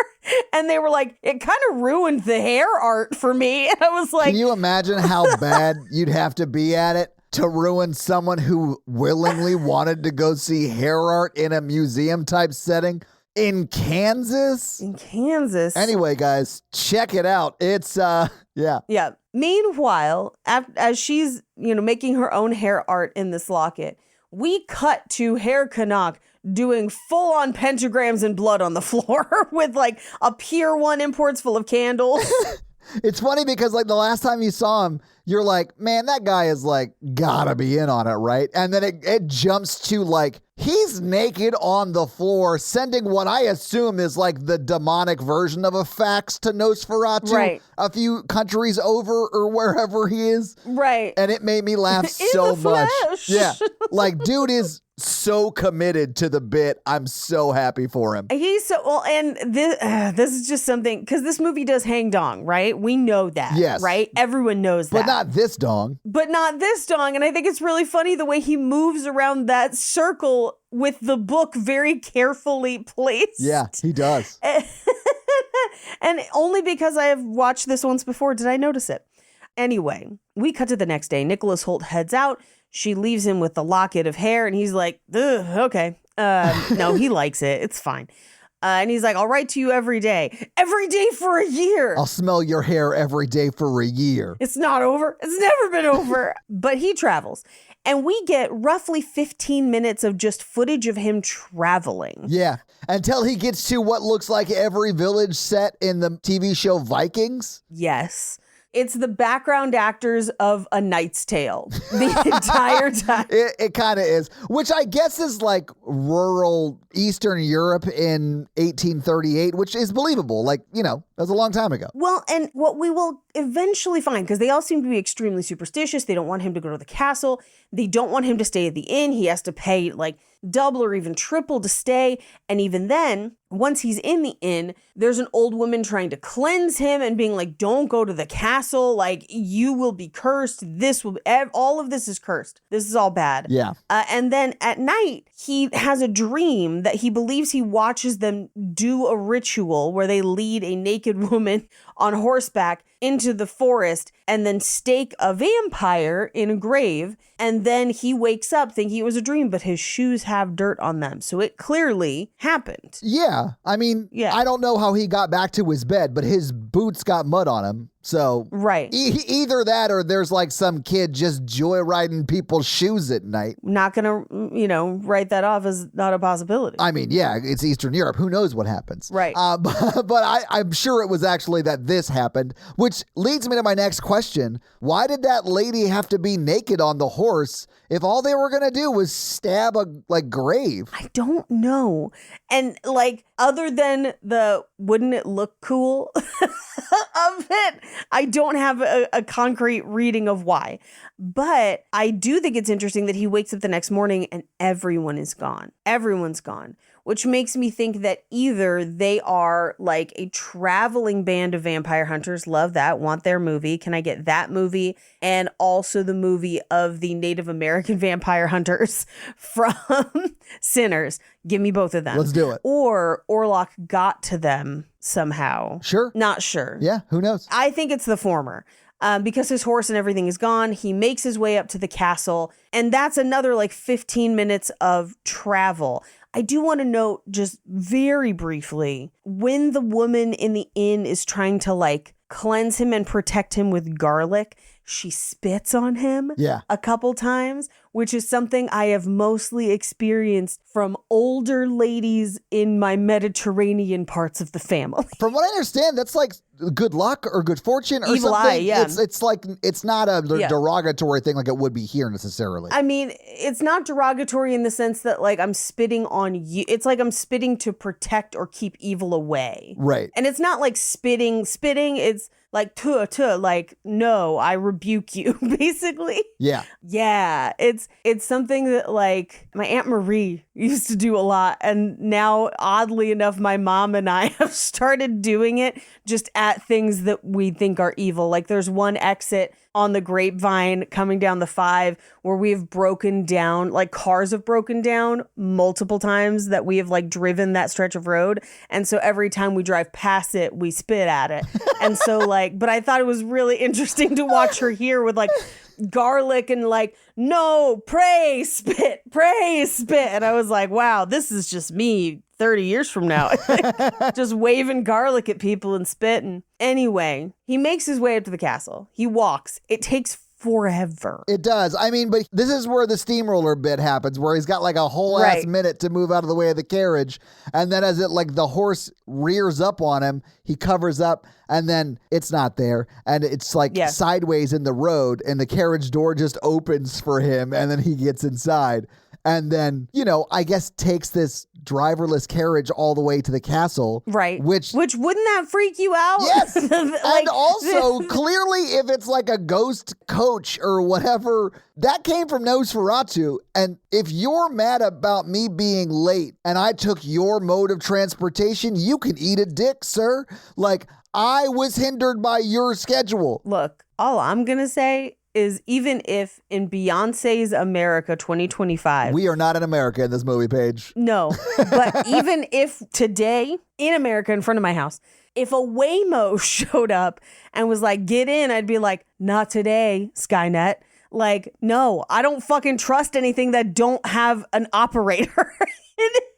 And they were like, it kind of ruined the hair art for me. And I was like, can you imagine how bad you'd have to be at it to ruin someone who willingly wanted to go see hair art in a museum type setting? In Kansas? In Kansas. Anyway, guys, check it out. It's, yeah. Yeah. Meanwhile, as she's, making her own hair art in this locket, we cut to Hair Canuck doing full-on pentagrams and blood on the floor with like a Pier 1 imports full of candles. It's funny because like the last time you saw him, you're like, man, that guy is like gotta be in on it, right? And then it jumps to like, he's naked on the floor, sending what I assume is like the demonic version of a fax to Nosferatu a few countries over or wherever he is. Right. And it made me laugh so much. Yeah. Like, dude is so committed to the bit. I'm so happy for him. He's so well, and this is just something because this movie does hang dong, right? We know that, right? Everyone knows that, but not this dong. And I think it's really funny the way he moves around that circle with the book very carefully placed. Yeah, he does. And only because I have watched this once before did I notice it. Anyway, we cut to the next day. Nicholas Hoult heads out. She leaves him with the locket of hair, and he's like, ugh, okay. No, he likes it. It's fine. And he's like, I'll write to you every day. Every day for a year. I'll smell your hair every day for a year. It's not over. It's never been over. But he travels. And we get roughly 15 minutes of just footage of him traveling. Yeah. Until he gets to what looks like every village set in the TV show Vikings. Yes. It's the background actors of A Knight's Tale the entire time. It kind of is, which I guess is like rural Eastern Europe in 1838, which is believable. Like, that was a long time ago. Well, and what we will eventually find, because they all seem to be extremely superstitious. They don't want him to go to the castle. They don't want him to stay at the inn. He has to pay like double or even triple to stay. And even then, once he's in the inn, there's an old woman trying to cleanse him and being like, don't go to the castle. Like, you will be cursed. All of this is cursed. This is all bad. Yeah. And then at night, he has a dream that he believes he watches them do a ritual where they lead a naked woman on horseback into the forest and then stake a vampire in a grave. And then he wakes up thinking it was a dream, but his shoes have dirt on them. So it clearly happened. Yeah. I mean, I don't know how he got back to his bed, but his boots got mud on him. So Right. Either that or there's like some kid just joyriding people's shoes at night. Not gonna, write that off as not a possibility. I mean, yeah, it's Eastern Europe. Who knows what happens? Right. But I'm sure it was actually that this happened, which leads me to my next question. Why did that lady have to be naked on the horse if all they were going to do was stab a grave? I don't know. And other than the wouldn't it look cool of it, I don't have a concrete reading of why. But I do think it's interesting that he wakes up the next morning and everyone is gone. Everyone's gone. Which makes me think that either they are like a traveling band of vampire hunters. Love that. Want their movie. Can I get that movie? And also the movie of the Native American vampire hunters from Sinners. Give me both of them. Let's do it. Or Orlok got to them somehow. Sure. Not sure. Yeah, who knows? I think it's the former. Because his horse and everything is gone, he makes his way up to the castle. And that's another 15 minutes of travel. I do want to note just very briefly, when the woman in the inn is trying to cleanse him and protect him with garlic, she spits on him a couple times, which is something I have mostly experienced from older ladies in my Mediterranean parts of the family. From what I understand, that's good luck or good fortune or Evil something. eye, yeah. It's not a derogatory thing like it would be here necessarily. I mean, it's not derogatory in the sense that I'm spitting on you. It's like I'm spitting to protect or keep evil away. Right. And it's not like spitting. It's no, I rebuke you, basically. Yeah. Yeah. It's something that my Aunt Marie used to do a lot. And now, oddly enough, my mom and I have started doing it just at things that we think are evil. There's one exit on the Grapevine coming down the 5 where we have broken down, cars have broken down multiple times that we have driven that stretch of road. And so every time we drive past it, we spit at it. And so but I thought it was really interesting to watch her here with garlic and no, pray, spit. And I was like, wow, this is just me 30 years from now. Just waving garlic at people and spitting. Anyway, he makes his way up to the castle. He walks. It takes forever. It does. I mean, but this is where the steamroller bit happens, where he's got a whole ass minute to move out of the way of the carriage. And then as it the horse rears up on him, he covers up and then it's not there. And it's sideways in the road and the carriage door just opens for him and then he gets inside. And then, I guess takes this driverless carriage all the way to the castle. Right. Which wouldn't that freak you out? Yes. And also, clearly, if it's a ghost coach or whatever, that came from Nosferatu. And if you're mad about me being late and I took your mode of transportation, you can eat a dick, sir. I was hindered by your schedule. Look, all I'm going to say is even if in Beyonce's America 2025... We are not in America in this movie, Paige. No, but even if today in America in front of my house, if a Waymo showed up and was get in, I'd be not today, Skynet. No, I don't fucking trust anything that don't have an operator.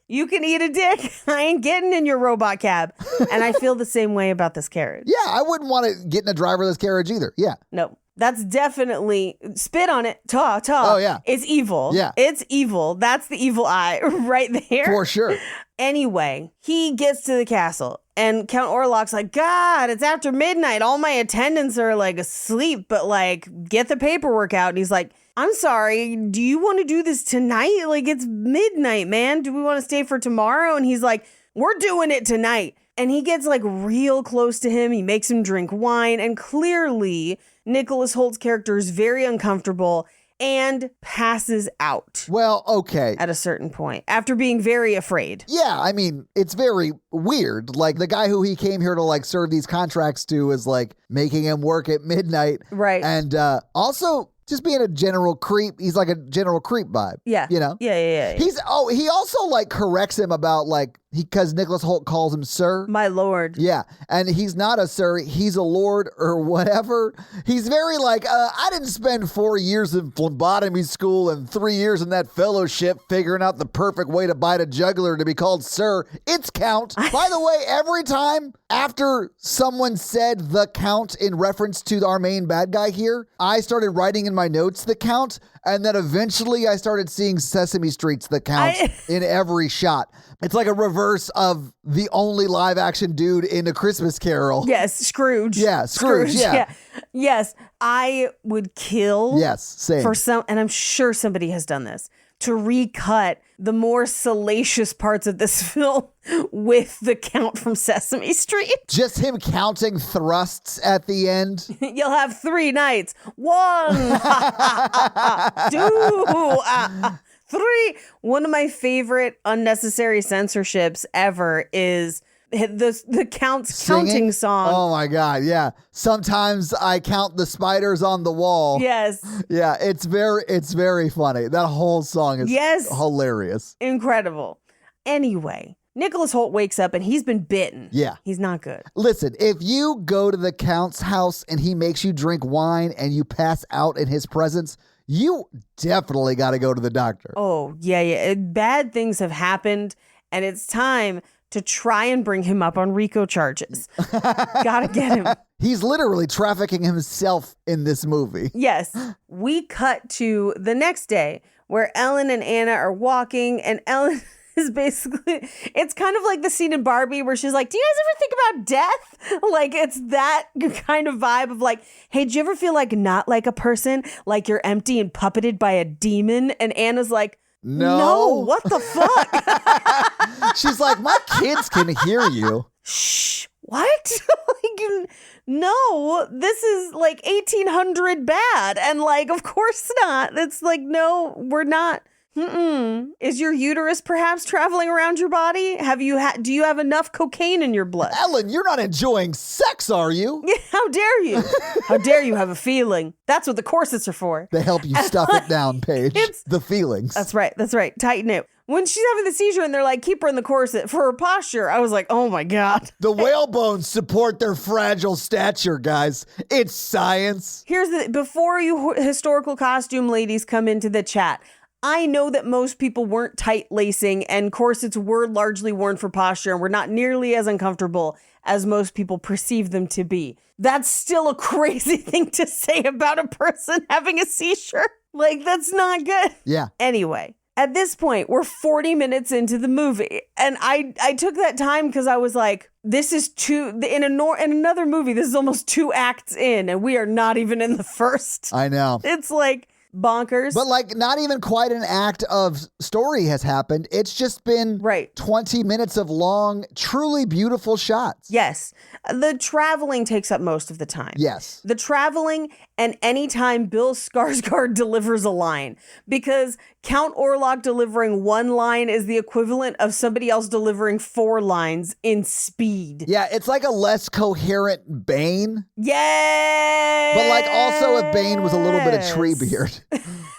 You can eat a dick. I ain't getting in your robot cab. And I feel the same way about this carriage. Yeah, I wouldn't want to get in a driverless carriage either. Yeah. No. That's definitely spit on it. Oh, yeah. It's evil. Yeah. It's evil. That's the evil eye right there. For sure. Anyway, he gets to the castle and Count Orlok's God, it's after midnight. All my attendants are asleep, but get the paperwork out. And he's I'm sorry. Do you want to do this tonight? It's midnight, man. Do we want to stay for tomorrow? And he's we're doing it tonight. And he gets real close to him. He makes him drink wine. And clearly Nicholas Holt's character is very uncomfortable and passes out. Well, okay. At a certain point, after being very afraid. Yeah, I mean, it's very weird. The guy who he came here to serve these contracts to is making him work at midnight. Right. And also just being a general creep. He's a general creep vibe. Yeah. You know? Yeah. He also corrects him about because Nicholas Hoult calls him sir. My lord. Yeah, and he's not a sir, he's a lord or whatever. He's very like, I didn't spend 4 years in phlebotomy school and 3 years in that fellowship figuring out the perfect way to bite a jugular to be called sir. It's Count. By the way, every time after someone said the Count in reference to our main bad guy here, I started writing in my notes the Count, and then eventually I started seeing Sesame Street's the Count in every shot. It's like a reverse of the only live action dude in A Christmas Carol. Yes, Scrooge. Yeah, Scrooge, yeah. Yes, I would kill Yes, same. for some, and I'm sure somebody has done this, to recut the more salacious parts of this film with the Count from Sesame Street. Just him counting thrusts at the end. You'll have 3 nights. 1, 2, 3. One of my favorite unnecessary censorships ever is the Count's Singing? counting song. Oh my God, yeah. Sometimes I count the spiders on the wall. Yes. Yeah, it's very funny. That whole song is hilarious. Incredible. Anyway, Nicholas Hoult wakes up and he's been bitten. Yeah. He's not good. Listen, if you go to the Count's house and he makes you drink wine and you pass out in his presence, you definitely got to go to the doctor. Oh, yeah. Bad things have happened, and it's time to try and bring him up on RICO charges. Gotta get him. He's literally trafficking himself in this movie. Yes. We cut to the next day where Ellen and Anna are walking, and Ellen is basically, it's kind of like the scene in Barbie where she's like, do you guys ever think about death? Like, it's that kind of vibe of like, hey, do you ever feel like not like a person, like you're empty and puppeted by a demon? And Anna's like, no, what the fuck? She's like, my kids can hear you. Shh, what? No, this is like 1800 bad. And like, of course not. It's like, no, we're not. Is your uterus perhaps traveling around your body? Do you have enough cocaine in your blood? Ellen, you're not enjoying sex, are you? Yeah, how dare you? How dare you have a feeling? That's what the corsets are for. They help you stuff it down, Paige. The feelings. That's right. Tighten it. When she's having the seizure and they're like, keep her in the corset for her posture, I was like, oh my God. The whale bones support their fragile stature, guys. It's science. Before you historical costume ladies come into the chat, I know that most people weren't tight lacing and corsets were largely worn for posture and were not nearly as uncomfortable as most people perceive them to be. That's still a crazy thing to say about a person having a seizure. Like, that's not good. Yeah. Anyway, at this point, we're 40 minutes into the movie. And I took that time because I was like, this is in another movie, this is almost 2 acts in, and we are not even in the first. I know. It's like bonkers. But like not even quite an act of story has happened. It's just been 20 minutes of long, truly beautiful shots. Yes. The traveling takes up most of the time. Yes. The traveling and anytime Bill Skarsgård delivers a line, because Count Orlok delivering 1 line is the equivalent of somebody else delivering 4 lines in speed. Yeah, it's like a less coherent Bane. Yeah. But like also if Bane was a little bit of Treebeard.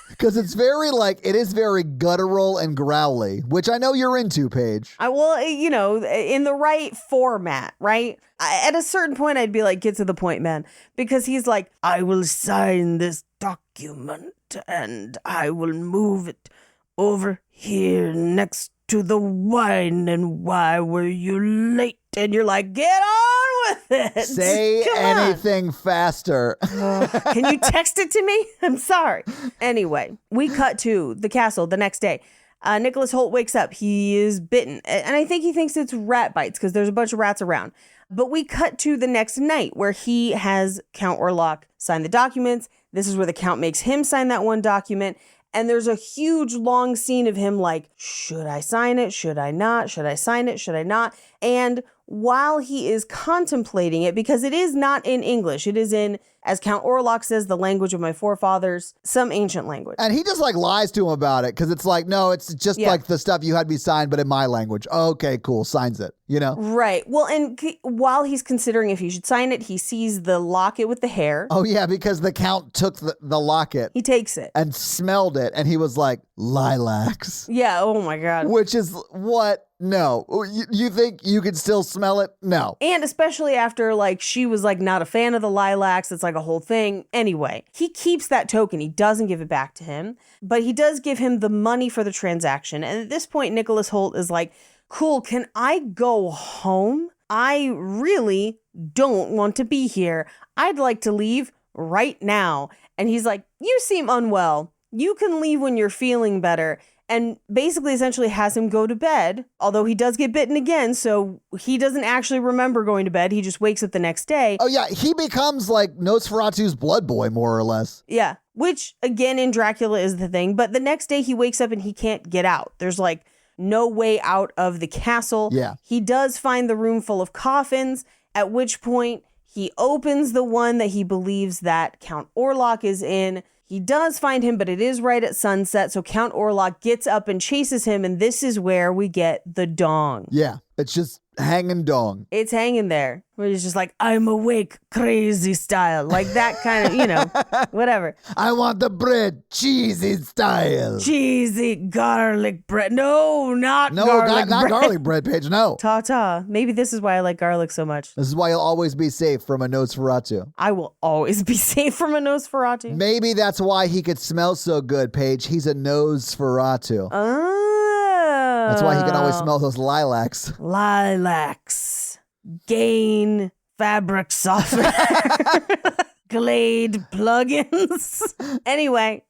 Because it is very guttural and growly, which I know you're into, Paige. In the right format, right? At a certain point, I'd be like, get to the point, man. Because he's like, I will sign this document and I will move it over here next to the wine. And why were you late? And you're like, get on with it. Say anything faster. Can you text it to me? I'm sorry. Anyway, we cut to the castle the next day. Nicholas Hoult wakes up. He is bitten. And I think he thinks it's rat bites because there's a bunch of rats around. But we cut to the next night where he has Count Orlok sign the documents. This is where the Count makes him sign that one document. And there's a huge long scene of him like, should I sign it? Should I not? Should I sign it? Should I not? And while he is contemplating it, because it is not in English, it is in, as Count Orlok says, the language of my forefathers, some ancient language. And he just like lies to him about it because it's like, no, it's just like the stuff you had me sign, but in my language. Okay, cool. Signs it, you know? Right. Well, and while he's considering if he should sign it, he sees the locket with the hair. Oh, yeah, because the Count took the locket. He takes it. And smelled it. And he was like, lilacs. Yeah. Oh, my God. Which is what No. You think you can still smell it? No. And especially after, like, she was, like, not a fan of the lilacs. It's, like, a whole thing. Anyway, he keeps that token. He doesn't give it back to him. But he does give him the money for the transaction. And at this point, Nicholas Hoult is like, cool, can I go home? I really don't want to be here. I'd like to leave right now. And he's like, you seem unwell. You can leave when you're feeling better. And basically essentially has him go to bed, although he does get bitten again, so he doesn't actually remember going to bed. He just wakes up the next day. Oh, yeah. He becomes like Nosferatu's blood boy, more or less. Yeah, which again in Dracula is the thing. But the next day he wakes up and he can't get out. There's like no way out of the castle. Yeah. He does find the room full of coffins, at which point he opens the one that he believes that Count Orlok is in. He does find him, but it is right at sunset. So Count Orlok gets up and chases him. And this is where we get the dong. Yeah. It's just hanging dong. It's hanging there. Where he's just like, I'm awake, crazy style. Like that kind of, you know, whatever. I want the bread, cheesy style. Cheesy garlic bread. No, not garlic not bread. garlic bread, Paige. No. Ta-ta. Maybe this is why I like garlic so much. This is why you'll always be safe from a Nosferatu. I will always be safe from a Nosferatu. Maybe that's why he could smell so good, Paige. He's a Nosferatu. Oh. That's why he can always smell those lilacs. Lilacs. Gain fabric softener. Glade plugins. Anyway,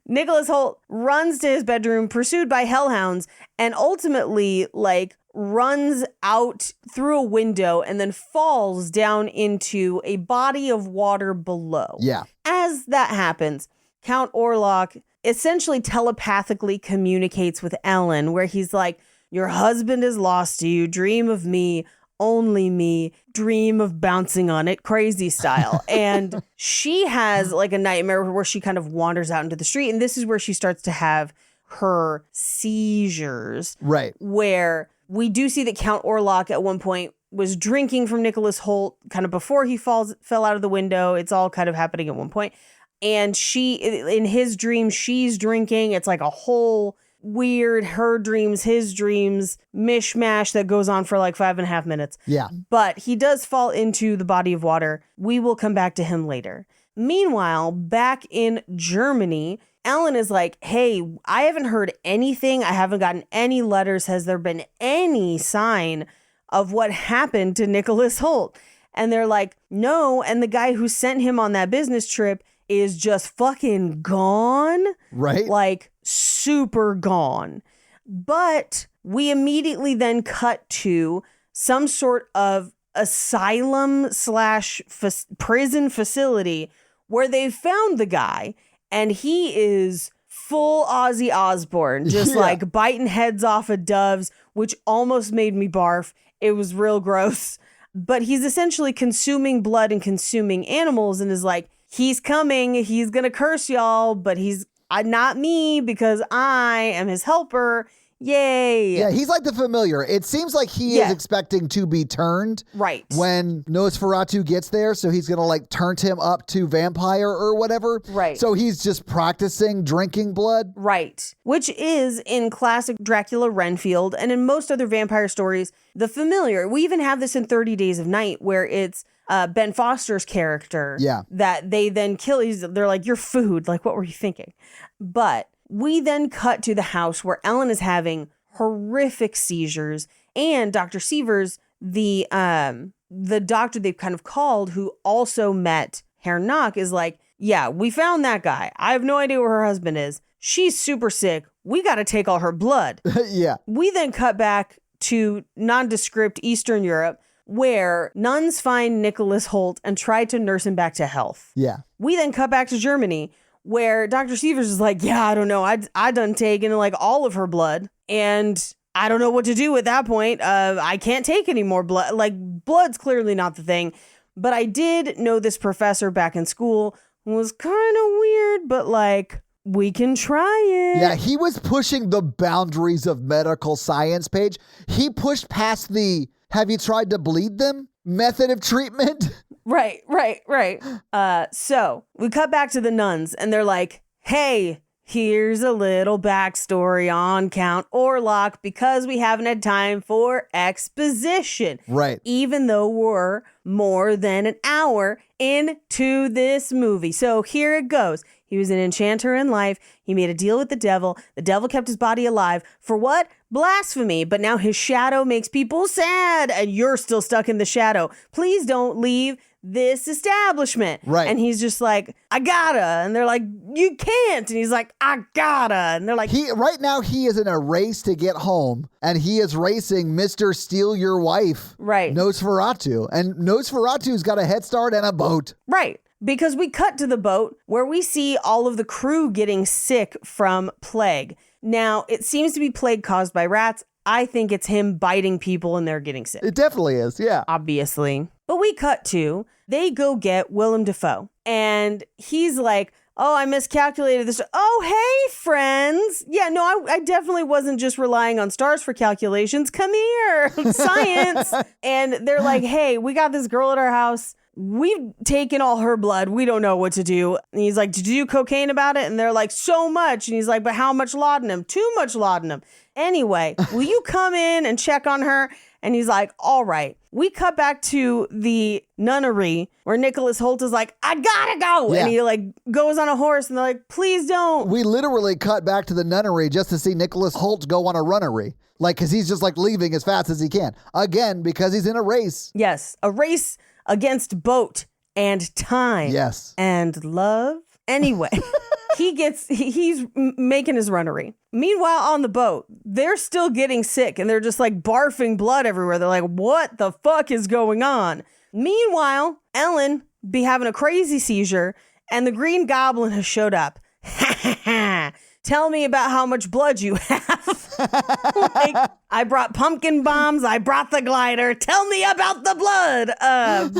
Nicholas Hoult runs to his bedroom, pursued by hellhounds, and ultimately, like, runs out through a window and then falls down into a body of water below. Yeah. As that happens, Count Orlok essentially telepathically communicates with Ellen, where he's like, your husband is lost to you. Dream of me. Only me. Dream of bouncing on it. Crazy style. And she has like a nightmare where she kind of wanders out into the street. And this is where she starts to have her seizures. Right. Where we do see that Count Orlok at one point was drinking from Nicholas Hoult kind of before he fell out of the window. It's all kind of happening at one point. And she, in his dream, she's drinking. It's like a whole weird her dreams, his dreams mishmash that goes on for like 5.5 minutes. Yeah. But he does fall into the body of water. We will come back to him later. Meanwhile, back in Germany, Ellen is like, hey, I haven't heard anything. I haven't gotten any letters. Has there been any sign of what happened to Nicholas Hoult? And they're like, no. And the guy who sent him on that business trip is just fucking gone. Right. Like super gone. But we immediately then cut to some sort of asylum / prison facility where they found the guy and he is full Ozzy Osbourne, just like biting heads off of doves, which almost made me barf. It was real gross. But he's essentially consuming blood and consuming animals and is like, he's coming. He's going to curse y'all, but he's not me because I am his helper. Yay. Yeah, he's like the familiar. It seems like he is expecting to be turned. Right. When Nosferatu gets there, so he's going to like turn him up to vampire or whatever. Right. So he's just practicing drinking blood. Right. Which is in classic Dracula Renfield and in most other vampire stories, the familiar. We even have this in 30 Days of Night where it's Ben Foster's character that they then kill. They're like, you're food. Like, what were you thinking? But we then cut to the house where Ellen is having horrific seizures, and Dr. Sievers, the doctor they've kind of called, who also met Herr Knock, is like, yeah, we found that guy. I have no idea where her husband is. She's super sick. We got to take all her blood. Yeah. We then cut back to nondescript Eastern Europe, where nuns find Nicholas Hoult and try to nurse him back to health. Yeah. We then cut back to Germany, where Dr. Sievers is like, yeah, I don't know. I done taken like all of her blood and I don't know what to do at that point. I can't take any more blood. Like blood's clearly not the thing. But I did know this professor back in school who was kind of weird, but like, we can try it. Yeah, he was pushing the boundaries of medical science, Paige. He pushed past the, have you tried to bleed them method of treatment? Right. So we cut back to the nuns and they're like, hey, Here's a little backstory on Count Orlok because we haven't had time for exposition. Right. Even though we're more than an hour into this movie. So here it goes. He was an enchanter in life. He made a deal with the devil. The devil kept his body alive. For what? Blasphemy. But now his shadow makes people sad, and you're still stuck in the shadow. Please don't leave this establishment. Right. And he's just like, I gotta. And they're like, you can't. And he's like, I gotta. And they're like, Right now he is in a race to get home, and he is racing Mr. Steal Your Wife, right. Nosferatu. And Nosferatu's got a head start and a boat. Right. Because we cut to the boat where we see all of the crew getting sick from plague. Now, it seems to be plague caused by rats. I think it's him biting people and they're getting sick. It definitely is, yeah. Obviously. But we cut to, they go get Willem Dafoe. And he's like, oh, I miscalculated this. Oh, hey, friends. Yeah, no, I definitely wasn't just relying on stars for calculations. Come here, science. And they're like, hey, we got this girl at our house. We've taken all her blood. We don't know what to do. And he's like, did you do cocaine about it? And they're like, so much. And he's like, but how much laudanum? Too much laudanum. Anyway, will you come in and check on her? And he's like, all right. We cut back to the nunnery where Nicholas Hoult is like, I gotta go. Yeah. And he like goes on a horse and they're like, please don't. We literally cut back to the nunnery just to see Nicholas Hoult go on a runnery. Like, because he's just like leaving as fast as he can. Again, because he's in a race. Yes, a race against boat and time. Yes. And love. Anyway, he's making his runnery. Meanwhile, on the boat, they're still getting sick and they're just like barfing blood everywhere. They're like, what the fuck is going on? Meanwhile, Ellen be having a crazy seizure and the Green Goblin has showed up. Tell me about how much blood you have. Like, I brought pumpkin bombs. I brought the glider. Tell me about the blood.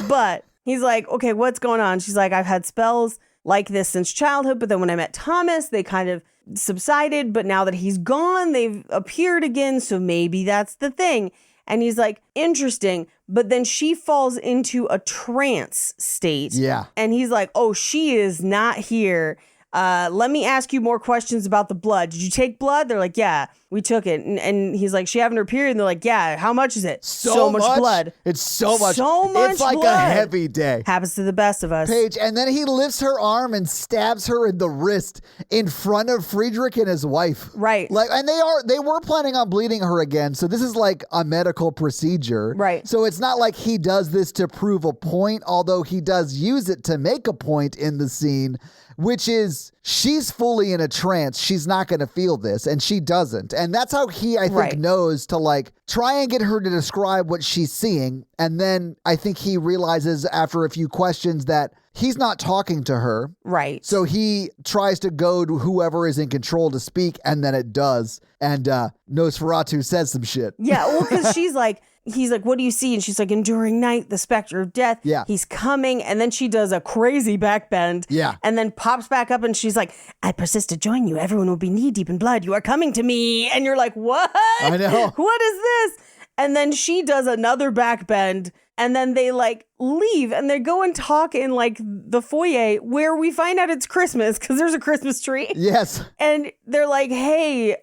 But he's like, okay, what's going on? She's like, I've had spells like this since childhood. But then when I met Thomas, they kind of subsided. But now that he's gone, they've appeared again. So maybe that's the thing. And he's like, interesting. But then she falls into a trance state. Yeah. And he's like, oh, she is not here. Let me ask you more questions about the blood. Did you take blood? They're like, yeah, we took it. And he's like, she having her period? And they're like, yeah, how much is it? So much blood. It's so much. So much It's like blood. a heavy day. Happens to the best of us. Paige, and then he lifts her arm and stabs her in the wrist in front of Friedrich and his wife. Right. Like, and they were planning on bleeding her again. So this is like a medical procedure. Right. So it's not like he does this to prove a point, although he does use it to make a point in the scene, which is she's fully in a trance. She's not going to feel this, and she doesn't. And that's how he, I think, knows to like try and get her to describe what she's seeing. And then I think he realizes after a few questions that he's not talking to her. Right. So he tries to go to whoever is in control to speak, and then it does. And Nosferatu says some shit. Yeah, well, because he's like, what do you see? And she's like, enduring night, the specter of death. Yeah. He's coming. And then she does a crazy back bend. Yeah. And then pops back up and she's like, I persist to join you. Everyone will be knee deep in blood. You are coming to me. And you're like, what? I know. What is this? And then she does another back bend. And then they like leave and they go and talk in like the foyer where we find out it's Christmas because there's a Christmas tree. Yes. And they're like, hey,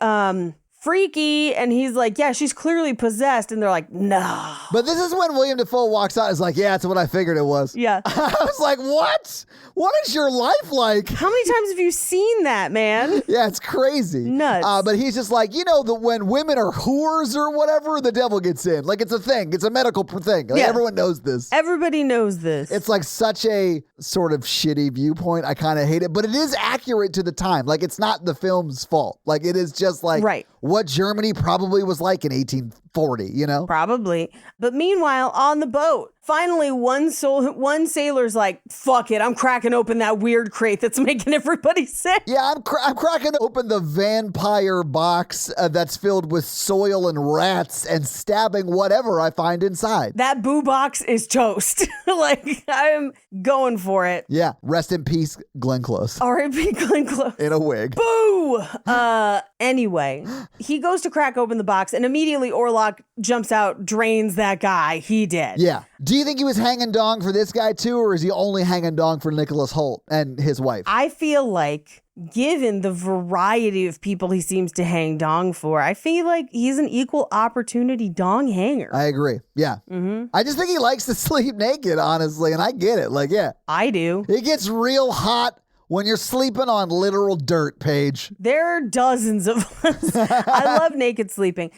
freaky. And he's like, yeah, she's clearly possessed. And they're like, no. But this is when William Dafoe walks out and is like, yeah, that's what I figured it was. Yeah. I was like, what? What is your life like? How many times have you seen that, man? Yeah, it's crazy. Nuts. But he's just like, when women are whores or whatever, the devil gets in. Like, it's a thing. It's a medical thing. Like, Yeah. everyone knows this. Everybody knows this. It's like such a sort of shitty viewpoint. I kind of hate it, but it is accurate to the time. Like, it's not the film's fault. Like, it is just like what Germany probably was like in 1840, you know? Probably. But meanwhile, on the boat, finally one sailor's like, fuck it, I'm cracking open that weird crate that's making everybody sick. Yeah, I'm cracking open the vampire box that's filled with soil and rats and stabbing whatever I find inside. That boo box is toast. Like, I'm going for it. Yeah, rest in peace, Glenn Close. R.I.P. Glenn Close. In a wig. Boo! Anyway, he goes to crack open the box and immediately Orlok jumps out, drains that guy. He did. Yeah. Do you think he was hanging dong for this guy too, or is he only hanging dong for Nicholas Hoult and his wife? I feel like, given the variety of people he seems to hang dong for, I feel like he's an equal opportunity dong hanger. I agree. Yeah. I just think he likes to sleep naked, honestly, and I get it. Like, yeah. I do. It gets real hot when you're sleeping on literal dirt, Paige. There are dozens of us. I love naked sleeping.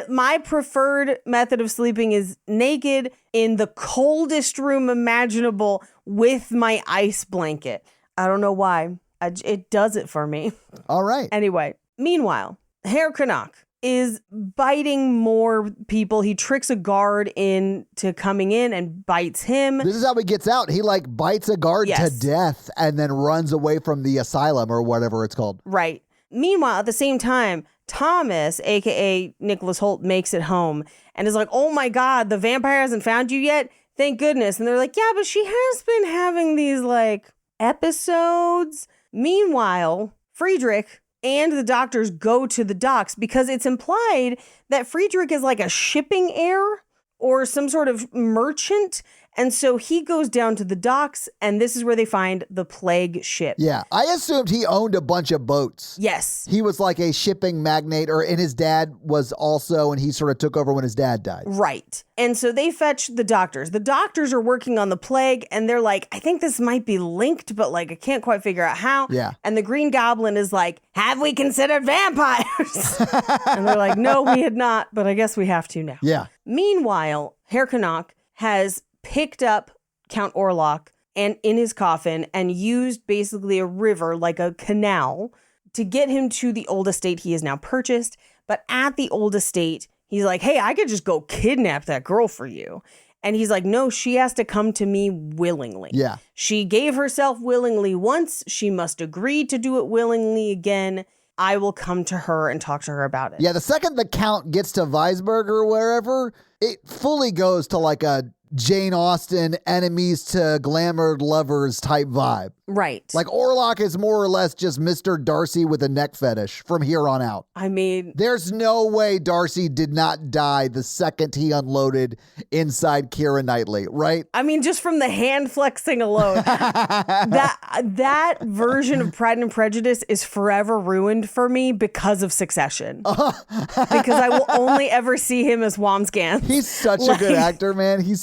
My preferred method of sleeping is naked in the coldest room imaginable with my ice blanket. I don't know why. It does it for me. All right. Anyway, meanwhile, Herr Canuck is biting more people. He tricks a guard into coming in and bites him. This is how he gets out. He like bites a guard to death and then runs away from the asylum or whatever it's called. Right. Meanwhile, at the same time, Thomas, aka Nicholas Hoult, makes it home and is like, oh my God, the vampire hasn't found you yet? Thank goodness. And they're like, yeah, but she has been having these like episodes. Meanwhile, Friedrich and the doctors go to the docks because it's implied that Friedrich is like a shipping heir or some sort of merchant. And so he goes down to the docks, and this is where they find the plague ship. Yeah, I assumed he owned a bunch of boats. Yes. He was like a shipping magnate, and his dad was also, and he sort of took over when his dad died. Right. And so they fetch the doctors. The doctors are working on the plague, and they're like, I think this might be linked, but like I can't quite figure out how. Yeah. And the Green Goblin is like, have we considered vampires? And they're like, no, we had not, but I guess we have to now. Yeah. Meanwhile, Herr Canuck has picked up Count Orlok and in his coffin and used basically a river, like a canal, to get him to the old estate he has now purchased. But at the old estate, he's like, hey, I could just go kidnap that girl for you. And he's like, no, she has to come to me willingly. Yeah. She gave herself willingly once. She must agree to do it willingly again. I will come to her and talk to her about it. Yeah, the second the Count gets to Weisberg or wherever, it fully goes to like a Jane Austen enemies to glamored lovers type vibe. Right. Like Orlok is more or less just Mr. Darcy with a neck fetish from here on out. I mean, There's no way Darcy did not die the second he unloaded inside Keira Knightley, right? just from the hand flexing alone, that version of Pride and Prejudice is forever ruined for me because of Succession. Because I will only ever see him as Wamsgans. He's such a good actor, man. He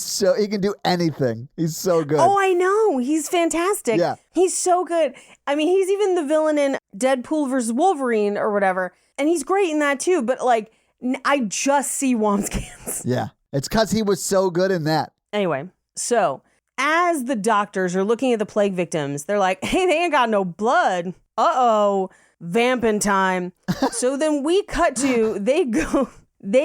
can do anything. He's so good. Oh, I know. He's fantastic. Yeah. He's so good. He's even the villain in Deadpool versus Wolverine or whatever. And he's great in that too. But like, I just see Wamsgans. Yeah. It's because he was so good in that. Anyway, so as the doctors are looking at the plague victims, they're like, hey, they ain't got no blood. Uh-oh, vamping time. So then we cut to, they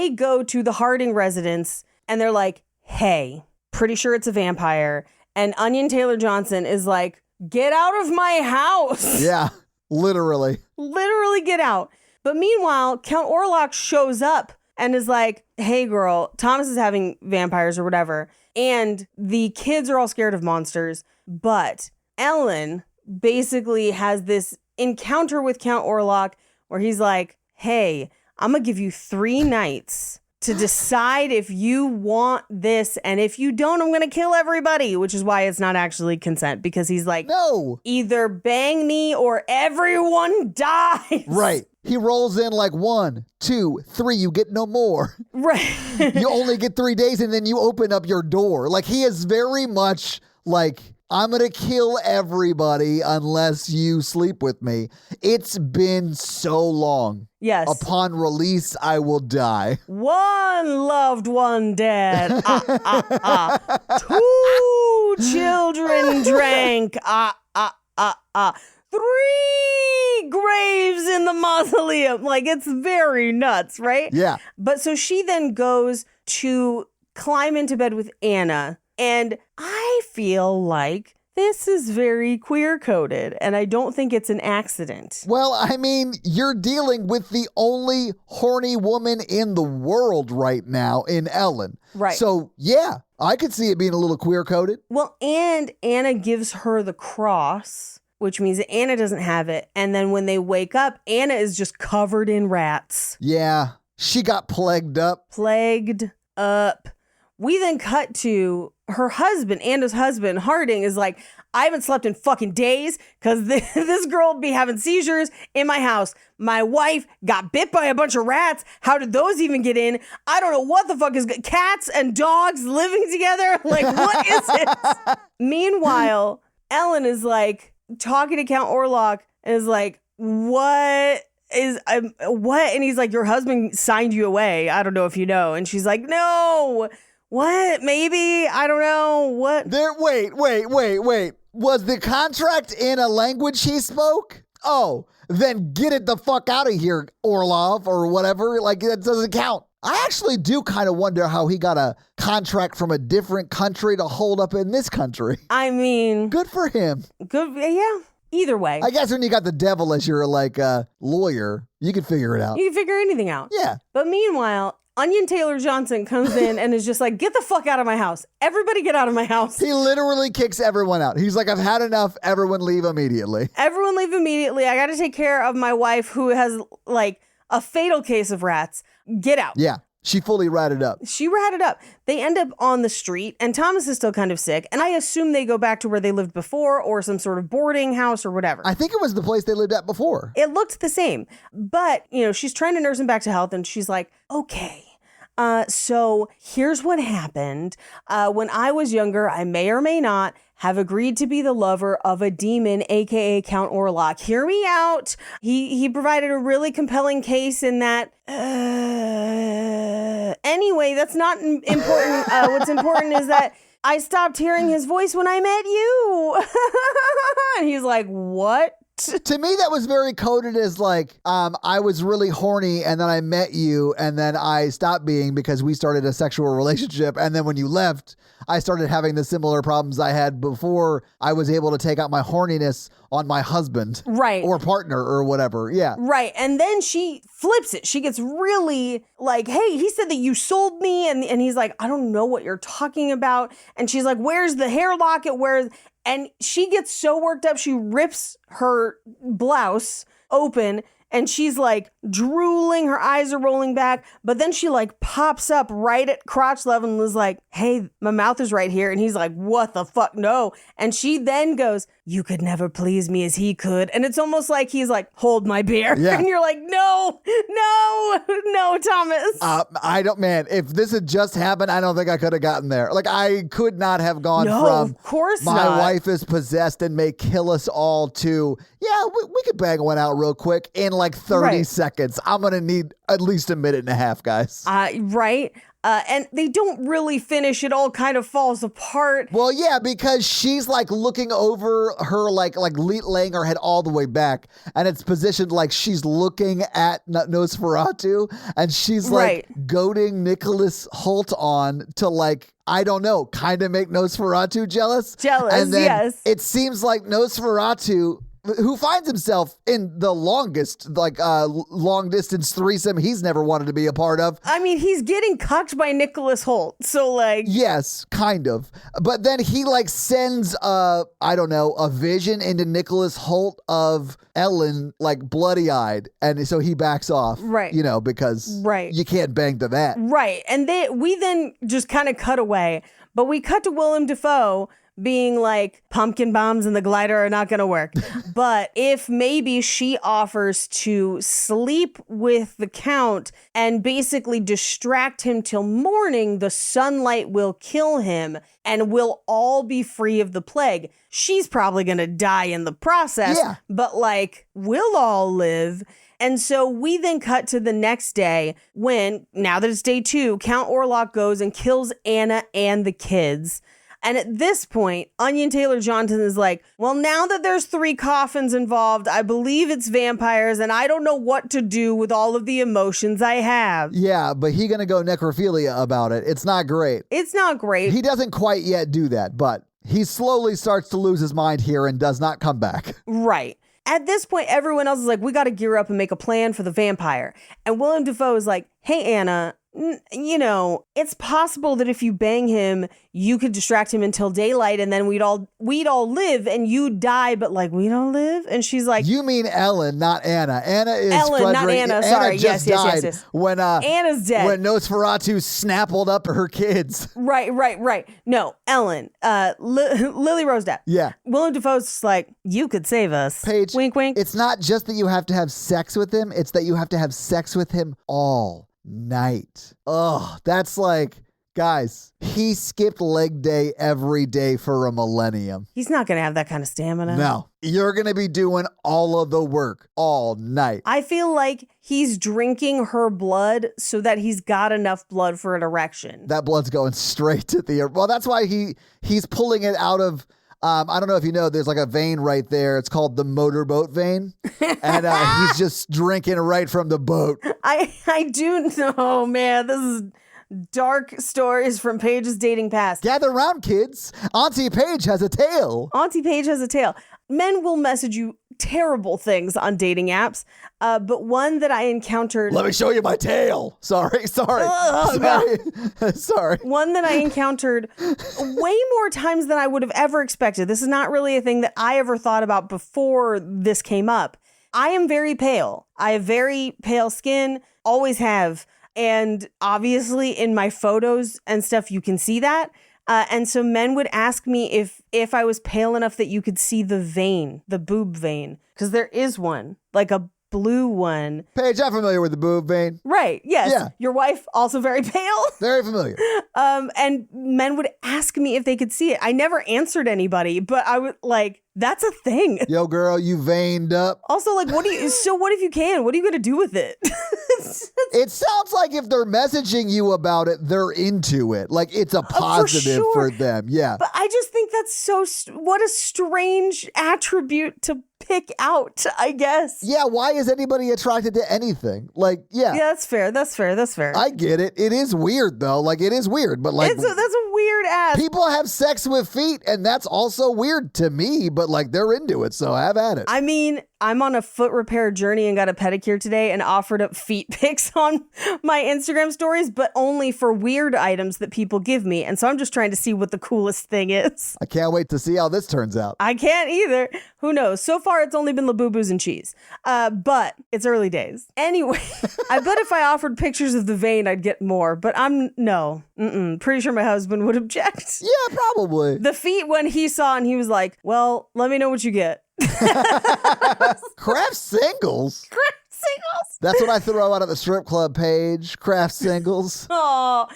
go to the Harding residence and they're like, hey, pretty sure it's a vampire. And Onion Taylor-Johnson is like, get out of my house. Yeah, literally. Literally get out. But meanwhile, Count Orlok shows up and is like, hey, girl, Thomas is having vampires or whatever. And the kids are all scared of monsters. But Ellen basically has this encounter with Count Orlok where he's like, hey, I'm going to give you 3 nights to decide if you want this. And if you don't, I'm going to kill everybody, which is why it's not actually consent, because he's like, no, either bang me or everyone dies. Right. He rolls in like 1, 2, 3, you get no more. Right. You only get 3 days and then you open up your door. Like he is very much like, I'm going to kill everybody unless you sleep with me. It's been so long. Yes. Upon release, I will die. One loved one dead. 2 children drank. 3 graves in the mausoleum. Like, it's very nuts, right? Yeah. But so she then goes to climb into bed with Anna. And I feel like this is very queer-coded, and I don't think it's an accident. Well, I mean, you're dealing with the only horny woman in the world right now in Ellen. Right. So, yeah, I could see it being a little queer-coded. Well, and Anna gives her the cross, which means that Anna doesn't have it. And then when they wake up, Anna is just covered in rats. Yeah, she got plagued up. Plagued up We then cut to her husband, Anna's husband, Harding, is like, I haven't slept in fucking days because this girl be having seizures in my house. My wife got bit by a bunch of rats. How did those even get in? I don't know what the fuck is cats and dogs living together. Like, what is it? Meanwhile, Ellen is like talking to Count Orlok and is like, what? And he's like, your husband signed you away. I don't know if you know. And she's like, no. What? Maybe? I don't know. What? Wait. Was the contract in a language he spoke? Oh, then get it the fuck out of here, Orlov, or whatever. Like, that doesn't count. I actually do kind of wonder how he got a contract from a different country to hold up in this country. I mean, good for him. Good. Yeah. Either way. I guess when you got the devil as your, like, lawyer, you can figure it out. You can figure anything out. Yeah. But meanwhile, Onion Taylor-Johnson comes in and is just like, get the fuck out of my house. Everybody get out of my house. He literally kicks everyone out. He's like, I've had enough. Everyone leave immediately. Everyone leave immediately. I got to take care of my wife who has like a fatal case of rats. Get out. Yeah. She fully ratted up. She ratted up. They end up on the street and Thomas is still kind of sick. And I assume they go back to where they lived before or some sort of boarding house or whatever. I think it was the place they lived at before. It looked the same. But, you know, she's trying to nurse him back to health and she's like, okay. So here's what happened. When I was younger, I may or may not have agreed to be the lover of a demon, aka Count Orlok. Hear me out. He provided a really compelling case in that. Anyway, that's not important. What's important is that I stopped hearing his voice when I met you. And he's like, what? To me, that was very coded as like, I was really horny and then I met you and then I stopped being because we started a sexual relationship. And then when you left, I started having the similar problems I had before I was able to take out my horniness on my husband. Right. Or partner or whatever. Yeah. Right. And then she flips it. She gets really like, hey, he said that you sold me. And he's like, I don't know what you're talking about. And she's like, where's the hair locket? And she gets so worked up, she rips her blouse open and she's like drooling, her eyes are rolling back, but then she like pops up right at crotch level and was like, hey, my mouth is right here. And he's like, what the fuck? No. And she then goes, you could never please me as he could. And it's almost like he's like, hold my beer. Yeah. And you're like, no, Thomas. I don't, man, if this had just happened, I don't think I could have gotten there. Like, I could not have gone from, of course my not. wife is possessed and may kill us all to, yeah, we could bang one out real quick in like 30 seconds. I'm going to need at least a minute and a half, guys. Right. And they don't really finish. It all kind of falls apart. Well, yeah, because she's like looking over her, like laying her head all the way back, and it's positioned like she's looking at Nosferatu, and she's like goading Nicholas Hoult on to like, I don't know, kind of make Nosferatu jealous. And then yes. It seems like Nosferatu, who finds himself in the longest, like, long distance threesome he's never wanted to be a part of. I mean, he's getting cucked by Nicholas Hoult, so like... Yes, kind of. But then he like sends, I don't know, a vision into Nicholas Hoult of Ellen, like bloody-eyed, and so he backs off. Right. You know, because you can't bang to that. Right. And we then just kind of cut away, but we cut to Willem Dafoe being like, pumpkin bombs and the glider are not going to work. But if maybe she offers to sleep with the Count and basically distract him till morning, the sunlight will kill him and we'll all be free of the plague. She's probably going to die in the process, but like, we'll all live. And so we then cut to the next day when, now that it's day 2, Count Orlok goes and kills Anna and the kids. And at this point, Onion Taylor-Johnson is like, well, now that there's 3 coffins involved, I believe it's vampires, and I don't know what to do with all of the emotions I have. Yeah, but he's going to go necrophilia about it. It's not great. It's not great. He doesn't quite yet do that, but he slowly starts to lose his mind here and does not come back. Right. At this point, everyone else is like, we got to gear up and make a plan for the vampire. And Willem Dafoe is like, hey, Anna, you know, it's possible that if you bang him, you could distract him until daylight, and then we'd all live, and you'd die, but like we don't live. And she's like, you mean Ellen, not Anna. Anna is Ellen, not Frederick. Anna. Anna Sorry. just died Yes. when Anna's dead. when Nosferatu snappled up her kids. Right. No, Ellen. Lily Rose dead. Yeah. Willem Dafoe's just like, you could save us. Paige, wink, wink. It's not just that you have to have sex with him, it's that you have to have sex with him all night. Oh, that's like, guys, he skipped leg day every day for a millennium. He's not going to have that kind of stamina. No, you're going to be doing all of the work all night. I feel like he's drinking her blood so that he's got enough blood for an erection. That blood's going straight to the, well, that's why he's pulling it out of, I don't know if you know, there's like a vein right there. It's called the motorboat vein. And he's just drinking right from the boat. I do know, man. This is dark stories from Paige's dating past. Gather around, kids. Auntie Paige has a tale. Auntie Paige has a tale. Men will message you terrible things on dating apps, but one that I encountered... Let me show you my tail. Sorry. Oh, Sorry. One that I encountered way more times than I would have ever expected. This is not really a thing that I ever thought about before this came up. I am very pale. I have very pale skin, always have. And obviously in my photos and stuff, you can see that. And so men would ask me if I was pale enough that you could see the vein, the boob vein, because there is one, like a blue one. Paige, I'm familiar with the boob vein. Right. Yes. Yeah. Your wife, also very pale. Very familiar. And men would ask me if they could see it. I never answered anybody, but I would like, that's a thing. Yo, girl, you veined up. Also, like, what if you can? What are you going to do with it? It sounds like if they're messaging you about it, they're into it. Like it's a positive for them. Yeah. But I just think that's what a strange attribute to pick out, I guess. Yeah, why is anybody attracted to anything? Like, yeah. Yeah, that's fair. I get it. It is weird, though. Like, it is weird, but like... That's a weird ass. People have sex with feet, and that's also weird to me, but like, they're into it, so have at it. I mean, I'm on a foot repair journey and got a pedicure today and offered up feet pics on my Instagram stories, but only for weird items that people give me. And so I'm just trying to see what the coolest thing is. I can't wait to see how this turns out. I can't either. Who knows? So far, it's only been Labubu's and cheese. But it's early days. Anyway, I bet if I offered pictures of the vein, I'd get more. But pretty sure my husband would object. Yeah, probably. The feet when he saw and he was like, well, let me know what you get. Craft singles? Craft singles? That's what I throw out at the strip club page. Craft singles. Oh,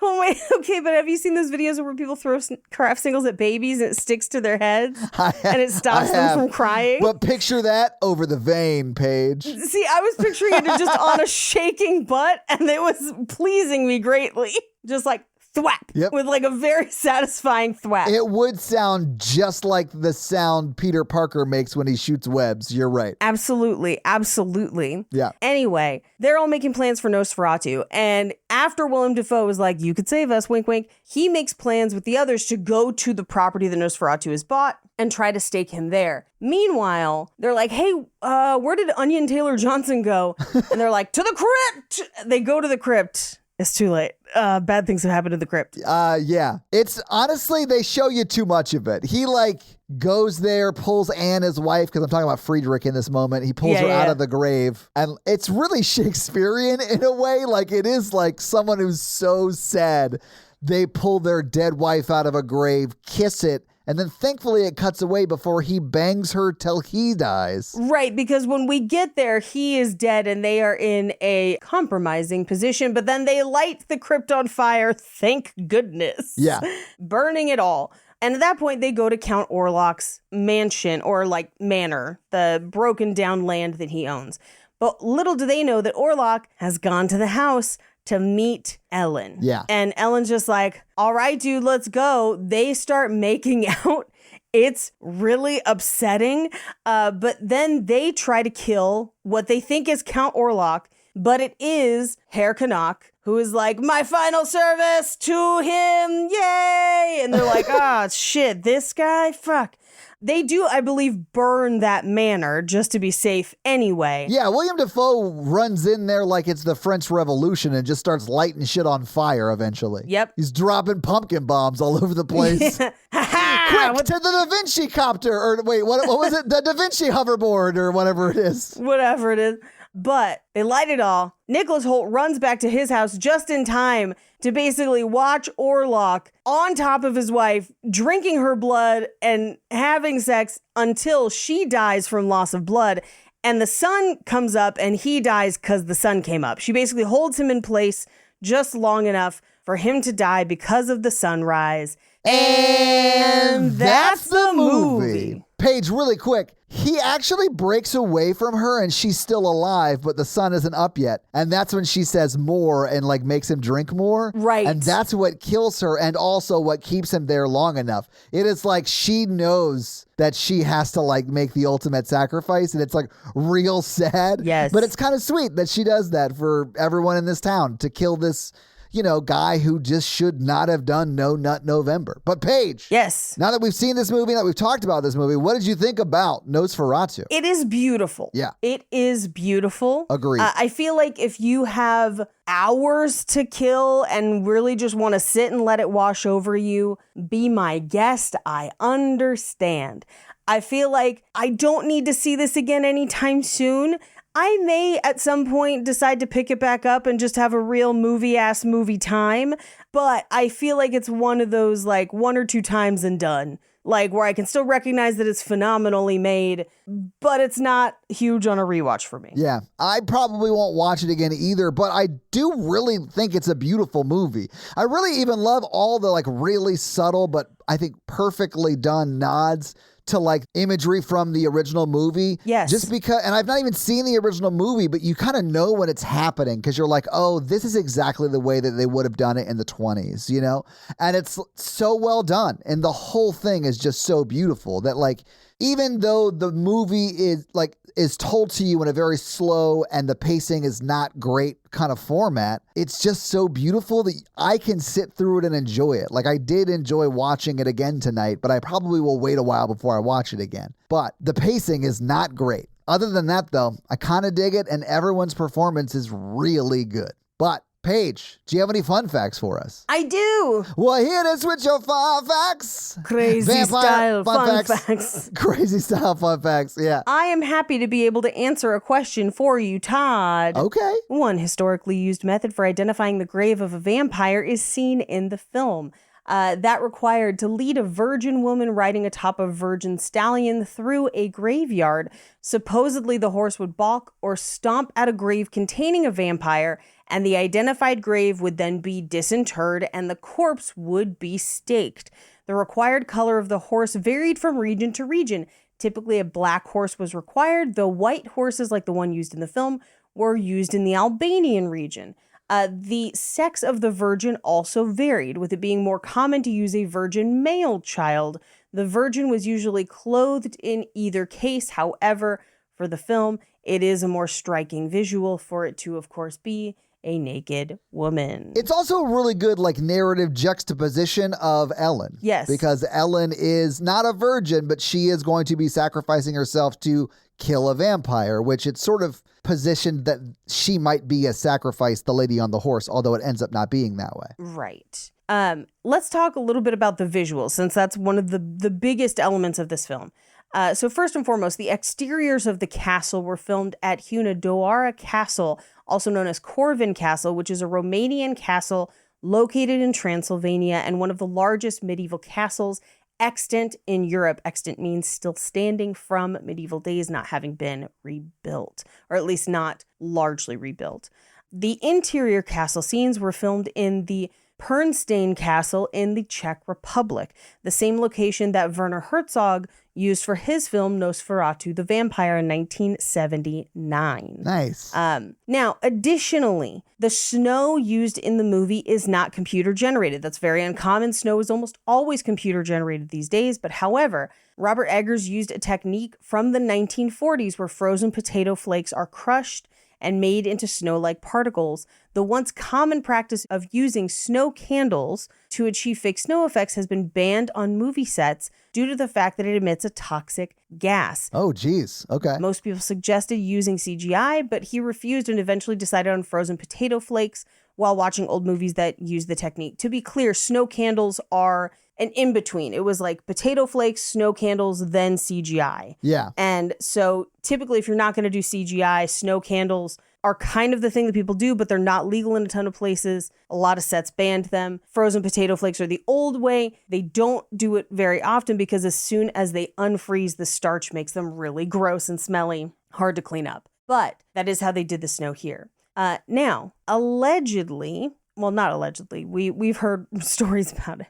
wait. Okay, but have you seen those videos where people throw craft singles at babies and it sticks to their heads and it stops them from crying? But picture that over the vein, Paige. See, I was picturing it just on a shaking butt and it was pleasing me greatly. Just like thwap. Yep. With like a very satisfying thwap. It would sound just like the sound Peter Parker makes when he shoots webs. You're right. Absolutely. Yeah. Anyway, they're all making plans for Nosferatu. And after Willem Dafoe was like, you could save us, wink, wink, he makes plans with the others to go to the property that Nosferatu has bought and try to stake him there. Meanwhile, they're like, hey, where did Onion Taylor Johnson go? And they're like, to the crypt. They go to the crypt. It's too late. Bad things have happened in the crypt. Yeah. It's honestly, they show you too much of it. He like goes there, pulls Anne, his wife, because I'm talking about Friedrich in this moment. He pulls her out of the grave. And it's really Shakespearean in a way. Like it is like someone who's so sad. They pull their dead wife out of a grave, kiss it, and then thankfully it cuts away before he bangs her till he dies. Right, because when we get there, he is dead and they are in a compromising position, but then they light the crypt on fire, thank goodness. Yeah. Burning it all. And at that point, they go to Count Orlok's mansion, or like manor, the broken down land that he owns. But little do they know that Orlok has gone to the house to meet Ellen. Yeah. And Ellen's just like, all right, dude, let's go. They start making out. It's really upsetting. But then they try to kill what they think is Count Orlok, but it is Herr Canuck, who is like, my final service to him. Yay. And they're like, shit, this guy, fuck. They do, I believe, burn that manor just to be safe anyway. Yeah, William Dafoe runs in there like it's the French Revolution and just starts lighting shit on fire eventually. Yep. He's dropping pumpkin bombs all over the place. Quick, to the Da Vinci copter, or wait, what was it? The Da Vinci hoverboard or whatever it is. Whatever it is. But they light it all. Nicholas Hoult runs back to his house just in time to basically watch Orlok on top of his wife, drinking her blood and having sex until she dies from loss of blood. And the sun comes up and he dies because the sun came up. She basically holds him in place just long enough for him to die because of the sunrise. And that's the movie. Paige, really quick. He actually breaks away from her and she's still alive, but the sun isn't up yet. And that's when she says more and like makes him drink more. Right. And that's what kills her and also what keeps him there long enough. It is like she knows that she has to like make the ultimate sacrifice and it's like real sad. Yes. But it's kind of sweet that she does that for everyone in this town to kill this, you know, guy who just should not have done No Nut November. But Paige. Yes. Now that we've seen this movie, that we've talked about this movie, what did you think about Nosferatu? It is beautiful. Yeah. It is beautiful. Agreed. I feel like if you have hours to kill and really just want to sit and let it wash over you, be my guest. I understand. I feel like I don't need to see this again anytime soon. I may at some point decide to pick it back up and just have a real movie time, but I feel like it's one of those like 1 or 2 times and done, like where I can still recognize that it's phenomenally made, but it's not huge on a rewatch for me. Yeah, I probably won't watch it again either, but I do really think it's a beautiful movie. I really even love all the like really subtle, but I think perfectly done nods to like imagery from the original movie. Yes. Just because, and I've not even seen the original movie, but you kind of know when it's happening because you're like, oh, this is exactly the way that they would have done it in the 20s, you know? And it's so well done. And the whole thing is just so beautiful that like, even though the movie is told to you in a very slow and the pacing is not great kind of format, it's just so beautiful that I can sit through it and enjoy it. Like I did enjoy watching it again tonight, but I probably will wait a while before I watch it again. But the pacing is not great. Other than that though, I kind of dig it and everyone's performance is really good. But Paige, do you have any fun facts for us? I do. Well, here it is with your fun facts. Crazy style fun facts. Crazy style fun facts, yeah. I am happy to be able to answer a question for you, Todd. Okay. One historically used method for identifying the grave of a vampire is seen in the film. That required to lead a virgin woman riding atop a virgin stallion through a graveyard. Supposedly, the horse would balk or stomp at a grave containing a vampire, and the identified grave would then be disinterred and the corpse would be staked. The required color of the horse varied from region to region. Typically, a black horse was required, though white horses, like the one used in the film, were used in the Albanian region. The sex of the virgin also varied, with it being more common to use a virgin male child. The virgin was usually clothed in either case. However, for the film, it is a more striking visual for it to, of course, be a naked woman. It's also a really good like narrative juxtaposition of Ellen. Yes. Because Ellen is not a virgin, but she is going to be sacrificing herself to kill a vampire, which it's sort of positioned that she might be a sacrifice, the lady on the horse, although it ends up not being that way. Right. Let's talk a little bit about the visuals, since that's one of the biggest elements of this film. So first and foremost, the exteriors of the castle were filmed at Hunedoara Castle, also known as Corvin Castle, which is a Romanian castle located in Transylvania and one of the largest medieval castles extant in Europe. Extant means still standing from medieval days, not having been rebuilt, or at least not largely rebuilt. The interior castle scenes were filmed in the Pernstein Castle in the Czech Republic, the same location that Werner Herzog used for his film Nosferatu the Vampire in 1979. Nice. Now, additionally, the snow used in the movie is not computer generated. That's very uncommon. Snow is almost always computer generated these days. But however, Robert Eggers used a technique from the 1940s where frozen potato flakes are crushed and made into snow-like particles. The once common practice of using snow candles to achieve fake snow effects has been banned on movie sets due to the fact that it emits a toxic gas. Oh, geez. Okay. Most people suggested using CGI, but he refused and eventually decided on frozen potato flakes while watching old movies that use the technique. To be clear, snow candles are an in-between. It was like potato flakes, snow candles, then CGI. Yeah. And so typically if you're not going to do CGI, snow candles are kind of the thing that people do, but they're not legal in a ton of places. A lot of sets banned them. Frozen potato flakes are the old way. They don't do it very often because as soon as they unfreeze, the starch makes them really gross and smelly, hard to clean up. But that is how they did the snow here. Now, allegedly, well, not allegedly, we've heard stories about it,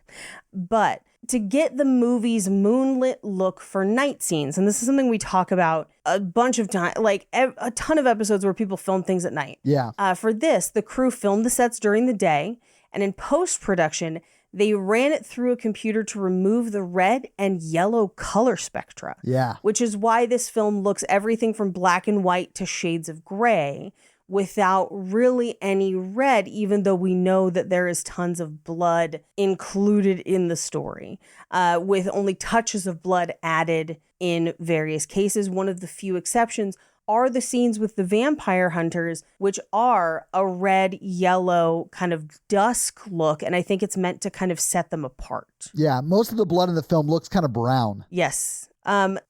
but to get the movie's moonlit look for night scenes, and this is something we talk about a bunch of times, like a ton of episodes where people film things at night. Yeah. For this, the crew filmed the sets during the day, and in post-production, they ran it through a computer to remove the red and yellow color spectra. Yeah. Which is why this film looks everything from black and white to shades of gray, without really any red, even though we know that there is tons of blood included in the story, with only touches of blood added in various cases. One of the few exceptions are the scenes with the vampire hunters, which are a red, yellow kind of dusk look, and I think it's meant to kind of set them apart. Yeah. Most of the blood in the film looks kind of brown. Yes.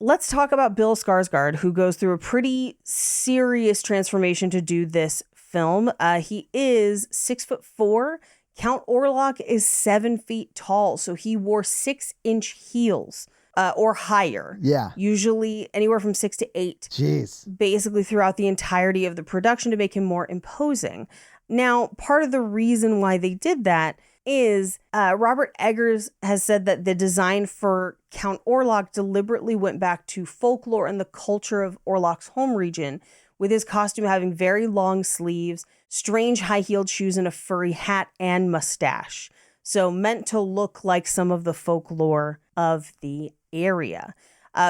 Let's talk about Bill Skarsgård, who goes through a pretty serious transformation to do this film. He is 6'4". Count Orlok is 7 feet tall, so he wore 6-inch heels or higher. Yeah. Usually anywhere from 6 to 8. Jeez. Basically throughout the entirety of the production to make him more imposing. Now, part of the reason why they did that is Robert Eggers has said that the design for Count Orlok deliberately went back to folklore and the culture of Orlok's home region, with his costume having very long sleeves, strange high-heeled shoes, and a furry hat and mustache. So meant to look like some of the folklore of the area.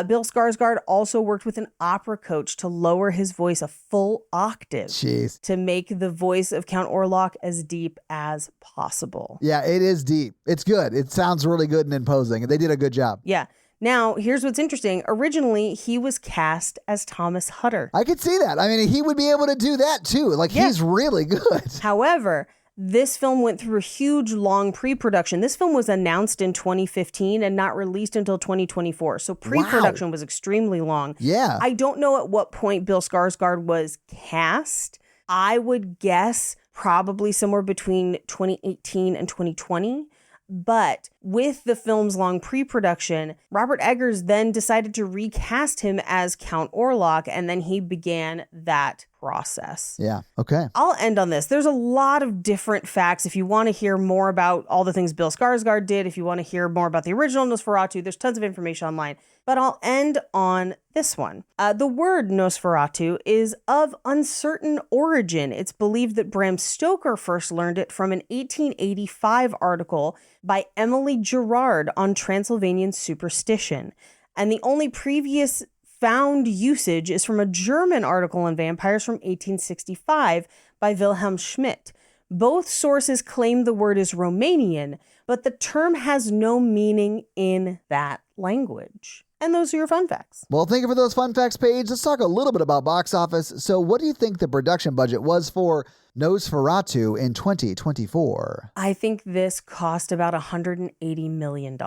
Bill Skarsgård also worked with an opera coach to lower his voice a full octave. Jeez. To make the voice of Count Orlok as deep as possible. Yeah, it is deep. It's good. It sounds really good and imposing. They did a good job. Yeah. Now, here's what's interesting. Originally, he was cast as Thomas Hutter. I could see that. I mean, he would be able to do that too. Like, he's really good. However, this film went through a huge, long pre-production. This film was announced in 2015 and not released until 2024. So pre-production was extremely long. Yeah. I don't know at what point Bill Skarsgård was cast. I would guess probably somewhere between 2018 and 2020. But with the film's long pre-production, Robert Eggers then decided to recast him as Count Orlok, and then he began that process. Yeah. Okay. I'll end on this. There's a lot of different facts. If you want to hear more about all the things Bill Skarsgård did, if you want to hear more about the original Nosferatu, there's tons of information online. But I'll end on this one. The word Nosferatu is of uncertain origin. It's believed that Bram Stoker first learned it from an 1885 article by Emily Gerard on Transylvanian superstition. And the only previous found usage is from a German article on vampires from 1865 by Wilhelm Schmidt. Both sources claim the word is Romanian, but the term has no meaning in that language. And those are your fun facts. Well, thank you for those fun facts, Paige. Let's talk a little bit about box office. So what do you think the production budget was for Nosferatu in 2024? I think this cost about $180 million.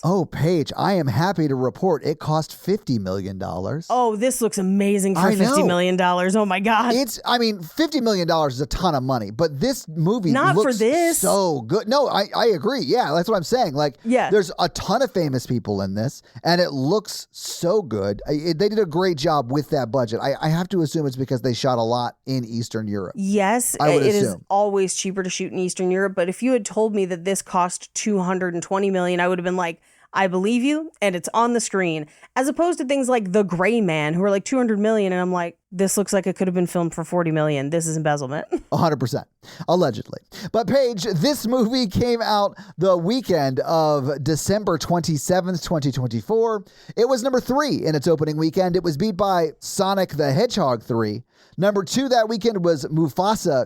Oh, Paige, I am happy to report it cost $50 million. Oh, this looks amazing for I know. $50 million. Oh my God. $50 million is a ton of money, but this movie Not looks for this. so good. No, I agree. Yeah, that's what I'm saying. Like, Yeah. There's a ton of famous people in this, and it looks so good. They did a great job with that budget. I have to assume it's because they shot a lot in Eastern Europe. Yes, I would it is assume. always cheaper to shoot in Eastern Europe, but if you had told me that this cost $220 million, I would have been like, I believe you, and it's on the screen. As opposed to things like The Gray Man, who are like $200 million, and I'm like, this looks like it could have been filmed for $40 million. This is embezzlement. 100%. Allegedly. But Paige, this movie came out the weekend of December 27th, 2024. It was number 3 in its opening weekend. It was beat by Sonic the Hedgehog 3. Number 2 that weekend was Mufasa: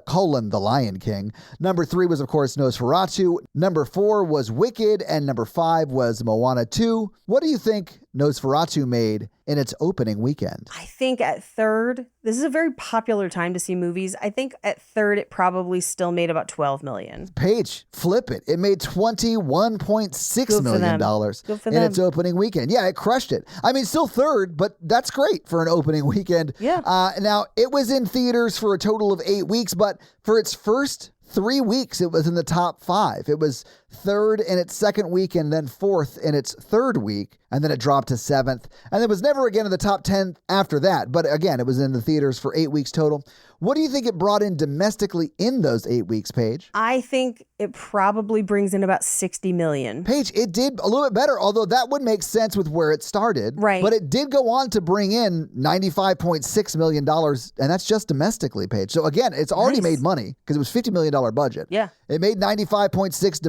The Lion King. Number 3 was, of course, Nosferatu. Number 4 was Wicked. And number 5 was Moana 2. What do you think Nosferatu made in its opening weekend? I think at third, this is a very popular time to see movies. I think at third, it probably still made about $12 million. Paige, flip it. It made $21.6 million in its opening weekend. Yeah, it crushed it. I mean, still third, but that's great for an opening weekend. Yeah. Now, it was in theaters for a total of 8 weeks, but for its first 3 weeks, it was in the top 5. It was third in its second week and then fourth in its third week. And then it dropped to 7th. And it was never again in the top 10 after that. But again, it was in the theaters for 8 weeks total. What do you think it brought in domestically in those 8 weeks, Paige? I think it probably brings in about $60 million. Paige, it did a little bit better, although that would make sense with where it started. Right. But it did go on to bring in $95.6 million, and that's just domestically, Paige. So again, it's already made money because it was $50 million budget. Yeah. It made $95.6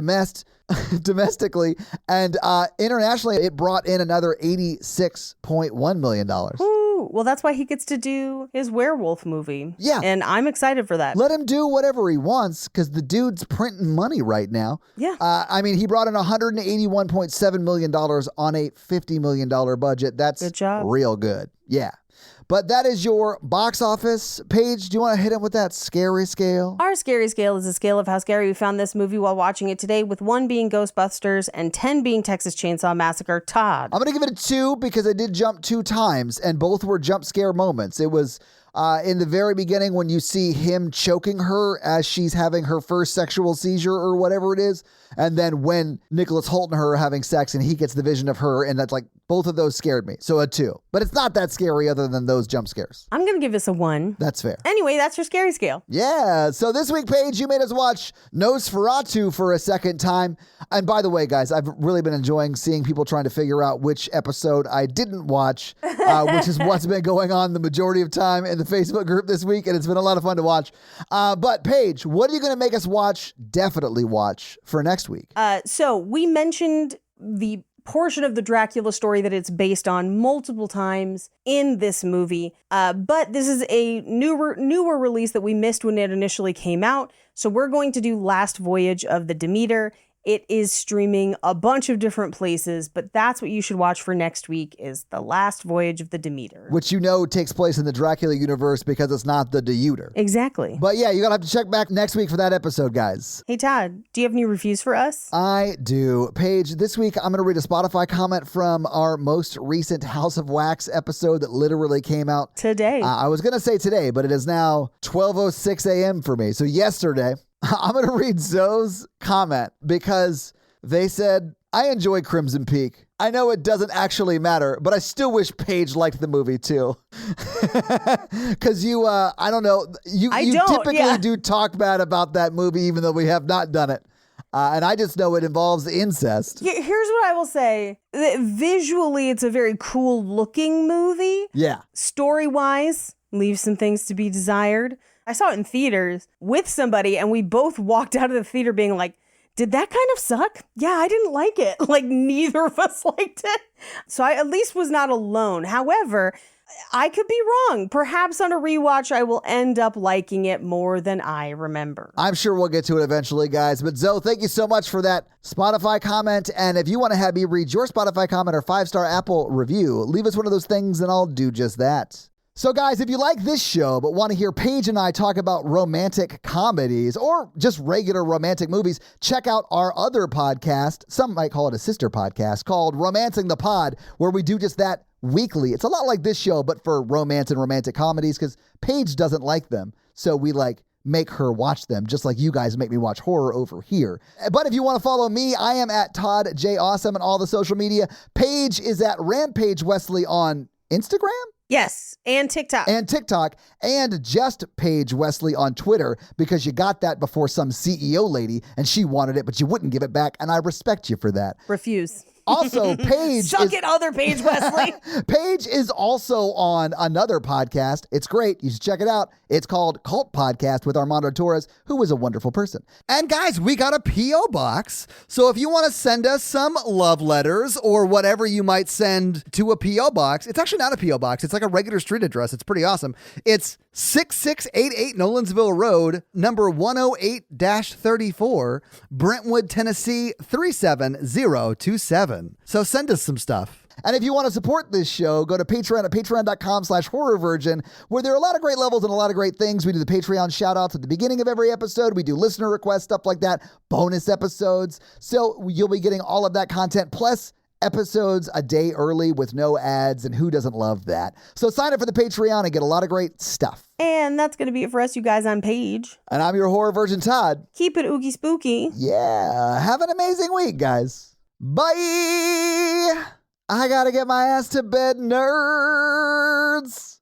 domestically, and internationally, it brought in another $86.1 million. Ooh, well, that's why he gets to do his werewolf movie. Yeah. And I'm excited for that. Let him do whatever he wants because the dude's printing money right now. Yeah. I mean, he brought in $181.7 million on a $50 million budget. That's good job. Real good. Yeah. But that is your box office. Paige, do you want to hit him with that scary scale? Our scary scale is a scale of how scary we found this movie while watching it today, with 1 being Ghostbusters and 10 being Texas Chainsaw Massacre. Todd. I'm going to give it a 2 because I did jump 2 times and both were jump scare moments. It was in the very beginning when you see him choking her as she's having her first sexual seizure or whatever it is. And then when Nicholas Hoult and her are having sex and he gets the vision of her, and that's like, both of those scared me. So a 2. But it's not that scary other than those jump scares. I'm going to give this a 1. That's fair. Anyway, that's your scary scale. Yeah. So this week, Paige, you made us watch Nosferatu for a second time. And by the way, guys, I've really been enjoying seeing people trying to figure out which episode I didn't watch, which is what's been going on the majority of time in the Facebook group this week. And it's been a lot of fun to watch. But Paige, what are you going to make us watch, definitely watch, for next week? So we mentioned the portion of the Dracula story that it's based on multiple times in this movie. But this is a newer release that we missed when it initially came out. So we're going to do Last Voyage of the Demeter. It is streaming a bunch of different places, but that's what you should watch for next week is The Last Voyage of the Demeter. Which you know takes place in the Dracula universe because it's not the Deuter. Exactly. But yeah, you're going to have to check back next week for that episode, guys. Hey, Todd, do you have any reviews for us? I do. Paige, this week I'm going to read a Spotify comment from our most recent House of Wax episode that literally came out today. I was going to say today, but it is now 12:06 a.m. for me. So yesterday, I'm going to read Zoe's comment because they said, I enjoy Crimson Peak. I know it doesn't actually matter, but I still wish Paige liked the movie too. Because I don't know, you typically do talk bad about that movie even though we have not done it. And I just know it involves incest. Here's what I will say. Visually, it's a very cool looking movie. Yeah. Story-wise, leaves some things to be desired. I saw it in theaters with somebody and we both walked out of the theater being like, did that kind of suck? Yeah, I didn't like it. Like neither of us liked it. So I at least was not alone. However, I could be wrong. Perhaps on a rewatch, I will end up liking it more than I remember. I'm sure we'll get to it eventually, guys. But Zoe, thank you so much for that Spotify comment. And if you want to have me read your Spotify comment or 5-star Apple review, leave us one of those things and I'll do just that. So guys, if you like this show but want to hear Paige and I talk about romantic comedies or just regular romantic movies, check out our other podcast, some might call it a sister podcast, called Romancing the Pod, where we do just that weekly. It's a lot like this show, but for romance and romantic comedies, because Paige doesn't like them. So we make her watch them, just like you guys make me watch horror over here. But if you want to follow me, I am at Todd J. Awesome on all the social media. Paige is at Rampage Wesley on Instagram? Yes, and TikTok. And just Paige Wesley on Twitter, because you got that before some CEO lady and she wanted it, but you wouldn't give it back, and I respect you for that. Refuse. Also, Paige Suck it, other Paige Wesley. Paige is also on another podcast. It's great. You should check it out. It's called Cult Podcast with Armando Torres, who is a wonderful person. And guys, we got a P.O. box. So if you want to send us some love letters or whatever you might send to a P.O. box, it's actually not a P.O. box. It's like a regular street address. It's pretty awesome. It's 6688 Nolensville Road, number 108-34, Brentwood, Tennessee 37027. So send us some stuff. And if you want to support this show, go to Patreon at patreon.com/horrorvirgin, where there are a lot of great levels and a lot of great things. We do the Patreon shout-outs at the beginning of every episode. We do listener requests, stuff like that, bonus episodes. So you'll be getting all of that content, plus episodes a day early with no ads, and who doesn't love that? So sign up for the Patreon and get a lot of great stuff. And that's going to be it for us, you guys. I'm Paige. And I'm your horror virgin, Todd. Keep it oogie spooky. Yeah, have an amazing week, guys. Bye! I gotta get my ass to bed, nerds!